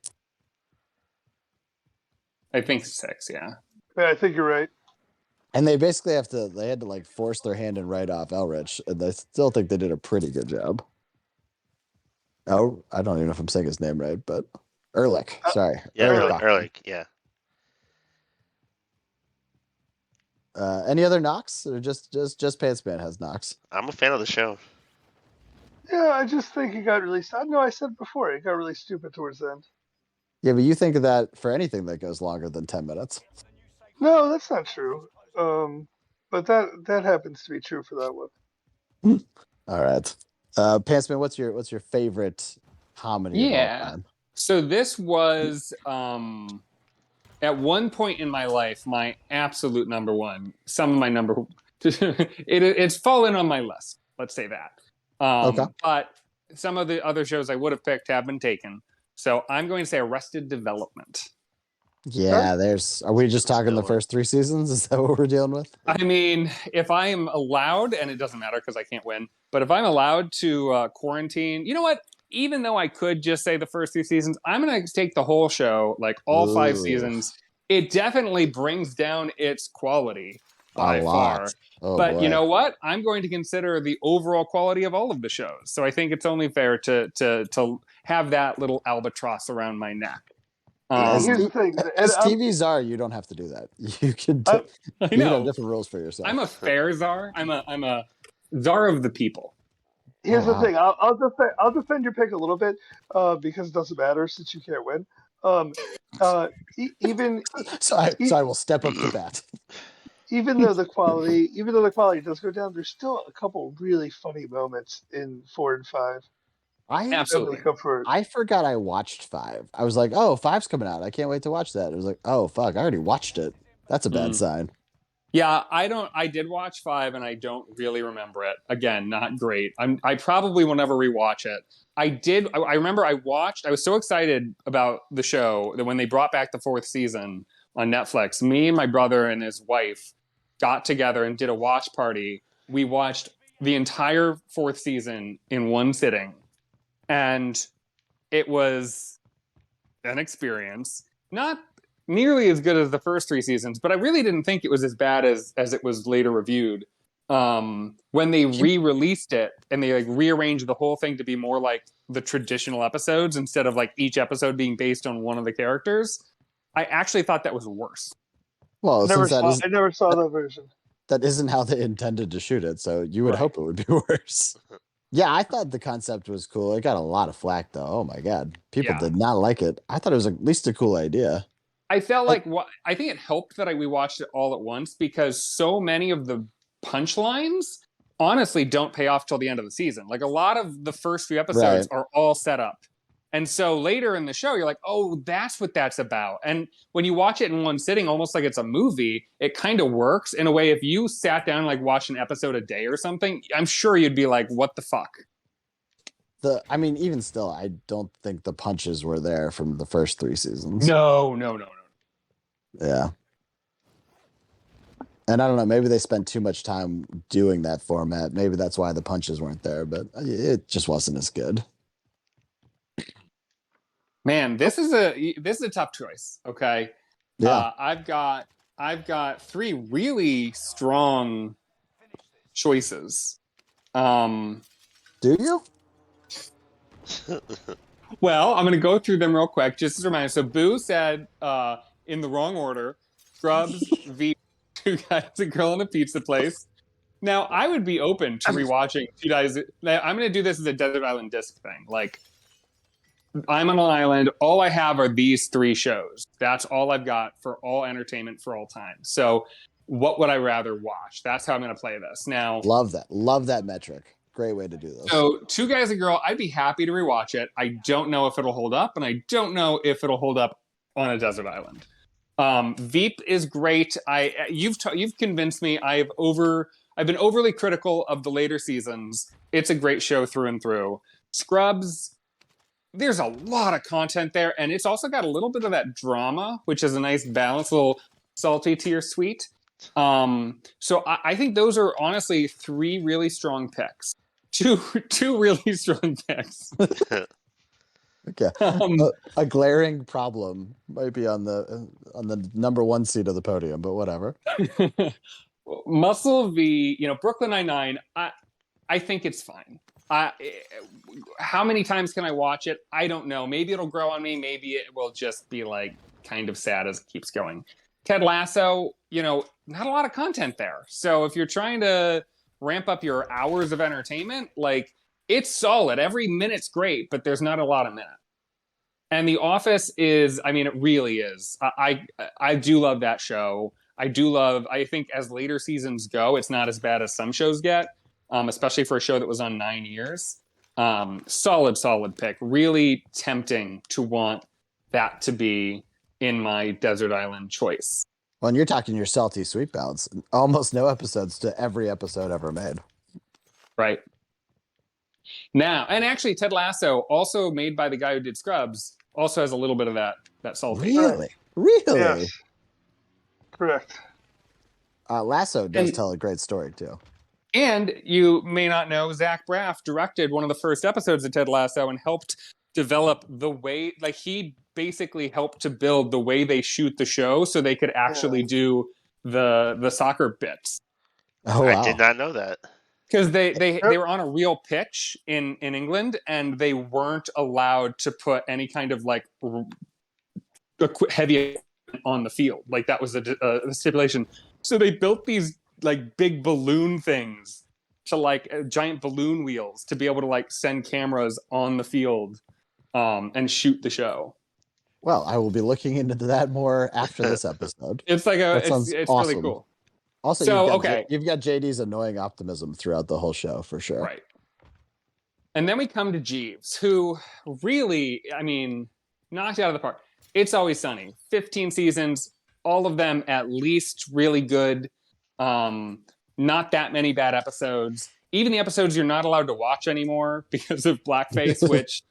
I think 6, yeah. Yeah, I think you're right. And they basically had to like force their hand and write off Elrich, and I still think they did a pretty good job. Oh, I don't even know if I'm saying his name right, but Ehrlich. Sorry. Yeah, Ehrlich. Ehrlich, yeah. Any other knocks, or just Pantsman has knocks? I'm a fan of the show. Yeah, I just think it got really. I know I said before it got really stupid towards the end. Yeah, but you think of that for anything that goes longer than 10 minutes. No, that's not true. But that happens to be true for that one. All right. Pantsman, what's your favorite comedy of all time? So this was at one point in my life my absolute number one. Some of my number it's fallen on my list. Let's say that. Okay. But some of the other shows I would have picked have been taken. So I'm going to say Arrested Development. Yeah, are we just talking the first 3 seasons? Is that what we're dealing with? I mean, if I am allowed, and it doesn't matter because I can't win, but if I'm allowed to quarantine, you know what? Even though I could just say the first 3 seasons, I'm going to take the whole show, like all 5 seasons. It definitely brings down its quality by far. But boy. You know what? I'm going to consider the overall quality of all of the shows. So I think it's only fair to have that little albatross around my neck. Here's the thing. As TV czar, you don't have to do that. You can you can have different rules for yourself. I'm a fair czar. I'm a czar of the people. Here's the thing. I'll defend your pick a little bit because it doesn't matter since you can't win. So I will step up to bat. Even though the quality does go down, there's still a couple really funny moments in 4 and 5. Absolutely. I forgot I watched 5. I was like, oh, 5's coming out. I can't wait to watch that. It was like, oh fuck, I already watched it. That's a bad sign. Yeah, I did watch 5 and I don't really remember it. Again, not great. I probably will never rewatch it. I remember I was so excited about the show that when they brought back the 4th season on Netflix, me and my brother and his wife got together and did a watch party. We watched the entire 4th season in one sitting. And it was an experience. Not nearly as good as the first 3 seasons, but I really didn't think it was as bad as it was later reviewed. When they re-released it and they like rearranged the whole thing to be more like the traditional episodes instead of like each episode being based on one of the characters, I actually thought that was worse. Well, I never saw that version. That isn't how they intended to shoot it, so you would hope it would be worse. Yeah, I thought the concept was cool. It got a lot of flack, though. Oh my god, people did not like it. I thought it was at least a cool idea. I felt I think it helped that we watched it all at once because so many of the punchlines honestly don't pay off till the end of the season. Like a lot of the first few episodes are all set up. And so later in the show, you're like, oh, that's what that's about. And when you watch it in one sitting, almost like it's a movie, it kind of works in a way. If you sat down and like watched an episode a day or something, I'm sure you'd be like, what the fuck? I mean, even still, I don't think the punches were there from the first 3 seasons. No. Yeah. And I don't know, maybe they spent too much time doing that format. Maybe that's why the punches weren't there, but it just wasn't as good. Man, this is a tough choice. Okay. Yeah. I've got 3 really strong choices. Do you? Well, I'm going to go through them real quick, just as a reminder. So Boo said, in the wrong order, Scrubs, Veep, 2 Guys, a Girl in a Pizza Place. Now, I would be open to rewatching 2 Guys. I'm going to do this as a Desert Island Disc thing. Like, I'm on an island. All I have are these 3 shows. That's all I've got for all entertainment for all time. So what would I rather watch? That's how I'm going to play this. Now, Love that metric. Great way to do this. so Two Guys, a Girl, I'd be happy to rewatch it. I don't know if it'll hold up, and I don't know if it'll hold up on a desert island. Veep is great. You've convinced me. I've been overly critical of the later seasons. It's a great show through and through. Scrubs, there's a lot of content there, and it's also got a little bit of that drama, which is a nice balance, a little salty to your sweet. So I think those are honestly three really strong picks. Two really strong picks. Okay. A glaring problem might be on the number one seat of the podium, but whatever. Muscle-TeeVee, Brooklyn Nine-Nine, I think it's fine. How many times can I watch it? I don't know. Maybe it'll grow on me. Maybe it will just be like kind of sad as it keeps going. Ted Lasso, not a lot of content there. So if you're trying to ramp up your hours of entertainment, like, it's solid. Every minute's great, but there's not a lot of minutes. And The Office is, it really is. I do love that show. I think as later seasons go, it's not as bad as some shows get, especially for a show that was on 9 years. Solid pick. Really tempting to want that to be in my desert island choice. Well, and you're talking your salty sweet balance. Almost no episodes to every episode ever made. Right. Now, and actually Ted Lasso, also made by the guy who did Scrubs, also has a little bit of that salty. Really? Yes. Correct. Lasso does tell a great story too. And you may not know, Zach Braff directed one of the first episodes of Ted Lasso and helped develop the way, like, he basically helped to build the way they shoot the show so they could actually do the soccer bits. Oh, wow. I did not know that. Because they were on a real pitch in England, and they weren't allowed to put any kind of like heavy on the field. Like, that was a stipulation. So they built these like big balloon things to like giant balloon wheels to be able to like send cameras on the field and shoot the show. Well, I will be looking into that more after this episode. It's like it's awesome. really cool. Also, So, you've got JD's annoying optimism throughout the whole show for sure. Right. And then we come to Jeeves, who really, knocked it out of the park. It's Always Sunny. 15 seasons, all of them at least really good. Not that many bad episodes. Even the episodes you're not allowed to watch anymore because of blackface, which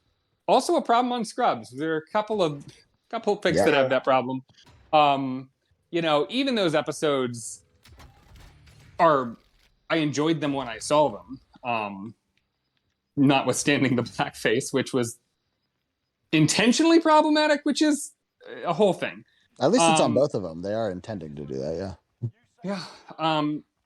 also a problem on Scrubs. There are a couple of picks that have that problem. Even those episodes I enjoyed them when I saw them. Notwithstanding the blackface, which was intentionally problematic, which is a whole thing. At least it's on both of them. They are intending to do that, yeah. Yeah.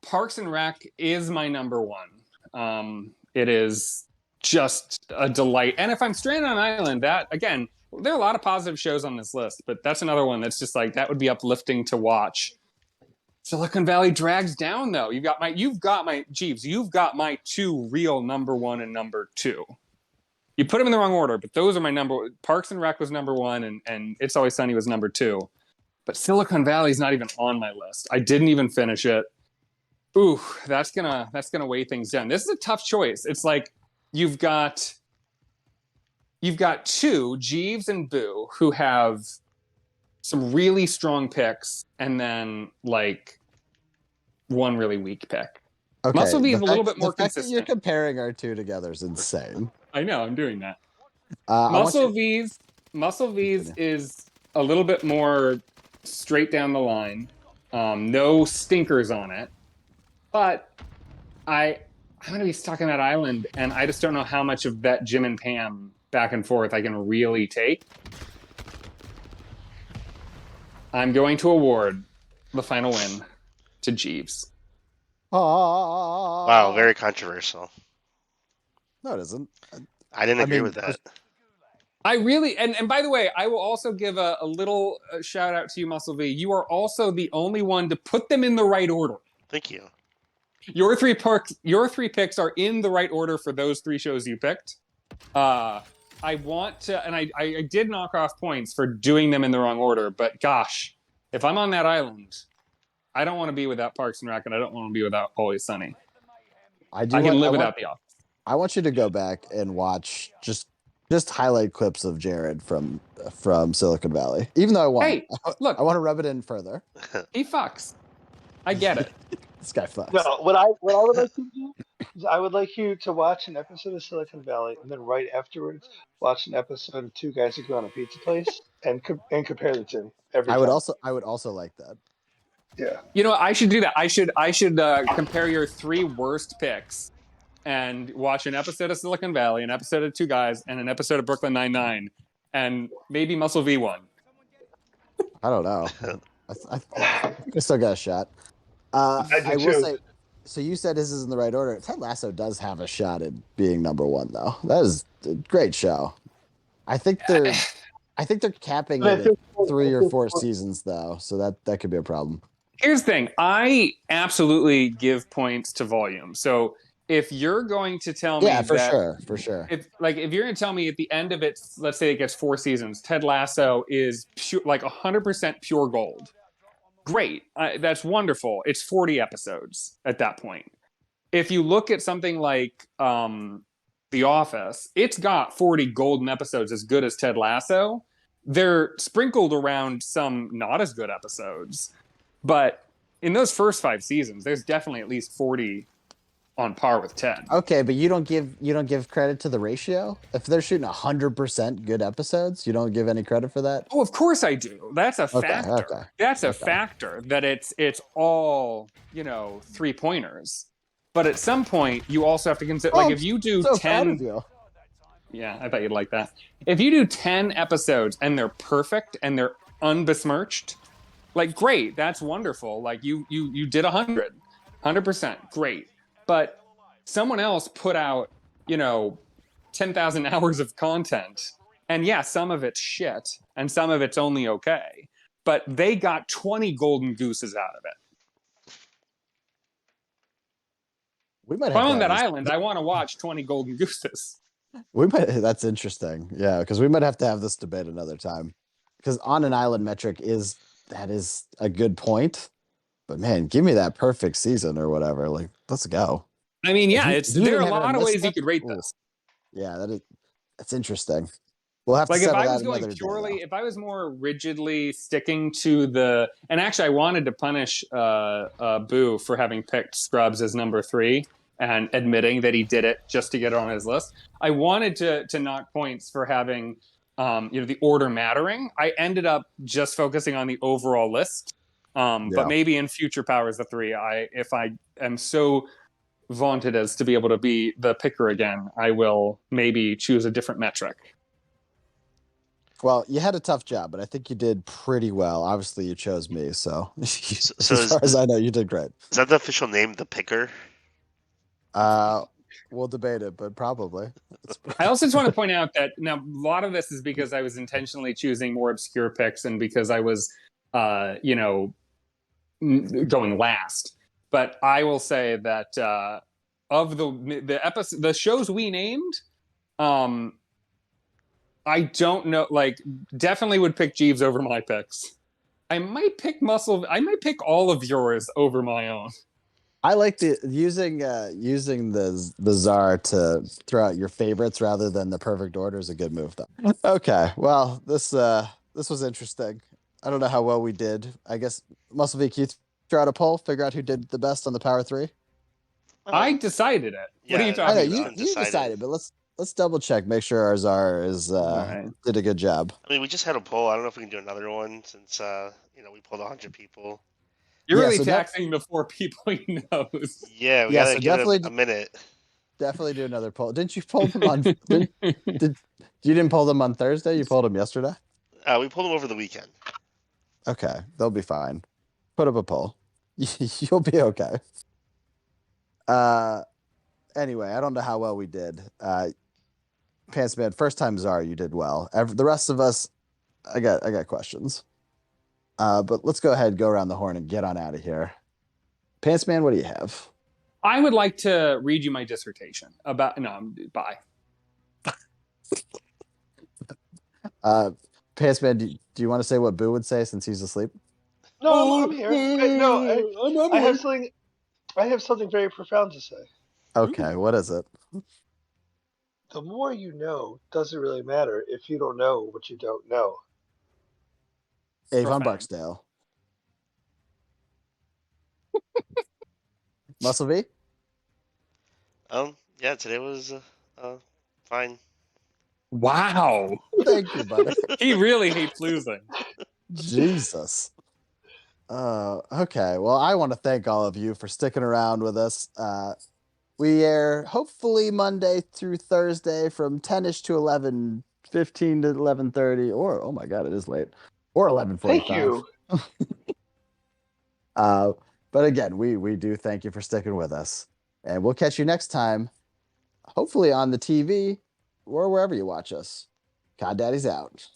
Parks and Rec is my number one. It is just a delight. And if I'm stranded on an island, that, again, there are a lot of positive shows on this list, but that's another one that's just like, that would be uplifting to watch. Silicon Valley drags down, though. You've got my Jeeves. You've got my two real number one and number two. You put them in the wrong order, but those are my number. Parks and Rec was number one, and It's Always Sunny was number two. But Silicon Valley is not even on my list. I didn't even finish it. Ooh, that's gonna weigh things down. This is a tough choice. It's like you've got two, Jeeves and Boo, who have some really strong picks, and then like one really weak pick. Okay, Muscle-TeeVee is a little bit more the fact that consistent. you're comparing our two together is insane. I know, I'm doing that. Muscle-TeeVee's is a little bit more straight down the line. No stinkers on it. But I'm going to be stuck on that island, and I just don't know how much of that Jim and Pam back and forth I can really take. I'm going to award the final win to Jeeves. Wow, very controversial. No, it isn't. I didn't agree with that. I really, and by the way, I will also give a little shout out to you, Muscle-TeeVee. You are also the only one to put them in the right order. Thank you. Your three picks are in the right order for those three shows you picked. I want to, and I did knock off points for doing them in the wrong order, but gosh, if I'm on that island, I don't want to be without Parks and Rec, and I don't want to be without Always Sunny. I I can live without The Office. I want you to go back and watch just highlight clips of Jared from Silicon Valley. Even though Hey, look, I want to rub it in further. he fucks. I get it. This guy fucks. No, what I would like you to do is I would like you to watch an episode of Silicon Valley and then right afterwards watch an episode of Two Guys Who Go on a Pizza Place and compare the two every time. I would also like that. Yeah. You know what? I should do that. I should compare your 3 worst picks and watch an episode of Silicon Valley, an episode of Two Guys, and an episode of Brooklyn Nine-Nine, and maybe Muscle-TeeVee one. I don't know. I still got a shot. I will say, so you said this is in the right order. Ted Lasso does have a shot at being number 1, though. That is a great show. I think they're capping it at 3 or 4 seasons, though, so that could be a problem. Here's the thing. I absolutely give points to volume. So if you're going to tell me for sure. If you're going to tell me at the end of it, let's say it gets 4 seasons, Ted Lasso is pure, 100% pure gold. Great. That's wonderful. It's 40 episodes at that point. If you look at something like The Office, it's got 40 golden episodes as good as Ted Lasso. They're sprinkled around some not as good episodes. But in those first 5 seasons, there's definitely at least 40 on par with Ted. Okay, but you don't give credit to the ratio? If they're shooting 100% good episodes, you don't give any credit for that? Oh, of course I do. That's a factor. Okay. That's a factor that it's all, 3-pointers. But at some point, you also have to consider, if you do 10... Yeah, I thought you'd like that. If you do 10 episodes and they're perfect and they're unbesmirched, great, that's wonderful. You did 100%, great. But someone else put out, 10,000 hours of content. And yeah, some of it's shit and some of it's only okay. But they got 20 golden gooses out of it. We might if I'm on that island, I want to watch 20 golden gooses. That's interesting. Yeah, because we might have to have this debate another time. Because on an island metric is a good point. But man, give me that perfect season or whatever. Let's go. I mean, yeah, there are a lot of ways you could rate this. Yeah, that's interesting. We'll have to if settle I was that going another purely, day, if I was more rigidly sticking to and actually I wanted to punish Boo for having picked Scrubs as number 3 and admitting that he did it just to get it on his list. I wanted to knock points for having the order mattering. I ended up just focusing on the overall list. But maybe in future Powers of 3, if I am so vaunted as to be able to be the picker again, I will maybe choose a different metric. Well, you had a tough job, but I think you did pretty well. Obviously, you chose me, so So as far as I know, you did great. Is that the official name, the picker? We'll debate it, but probably. I also just want to point out that now a lot of this is because I was intentionally choosing more obscure picks and because I was, going last. But I will say that of the shows we named, I don't know. Definitely would pick Jeeves over my picks. I might pick all of yours over my own. I like using the czar to throw out your favorites rather than the perfect order is a good move, though. Okay, well this was interesting. I don't know how well we did. I guess Muscle-TeeVee, can you throw out a poll, figure out who did the best on the Power 3? I decided it. Yeah, what are you talking about? You decided, but let's double check, make sure our czar did a good job. I mean, we just had a poll. I don't know if we can do another one since we pulled 100 people. You're really taxing the 4 people he knows. Yeah, we gotta give it a minute. Definitely do another poll. Didn't you poll them on? You didn't poll them on Thursday? You polled them yesterday? We pulled them over the weekend. Okay, they'll be fine. Put up a poll. You'll be okay. Anyway, I don't know how well we did. Pants Man, first time czar, you did well. The rest of us, I got questions. But let's go ahead and go around the horn and get on out of here. Pants Man, what do you have? I would like to read you my dissertation about. No, bye. Pants Man, do you want to say what Boo would say since he's asleep? No, I'm here. I'm I have Emily. something. I have something very profound to say. Okay, what is it? The more you know doesn't really matter if you don't know what you don't know. Avon Profound. Barksdale. Muscle V? Yeah, today was fine. Wow. Thank you, buddy. He really hates losing. Jesus. Okay. Well, I want to thank all of you for sticking around with us. We air hopefully Monday through Thursday from 10ish to 11:15 to 11:30, or oh my god, it is late, or Thank 11:45. you. Uh, but again, we do thank you for sticking with us, and we'll catch you next time, hopefully on the TV or wherever you watch us. Cod Daddy's out.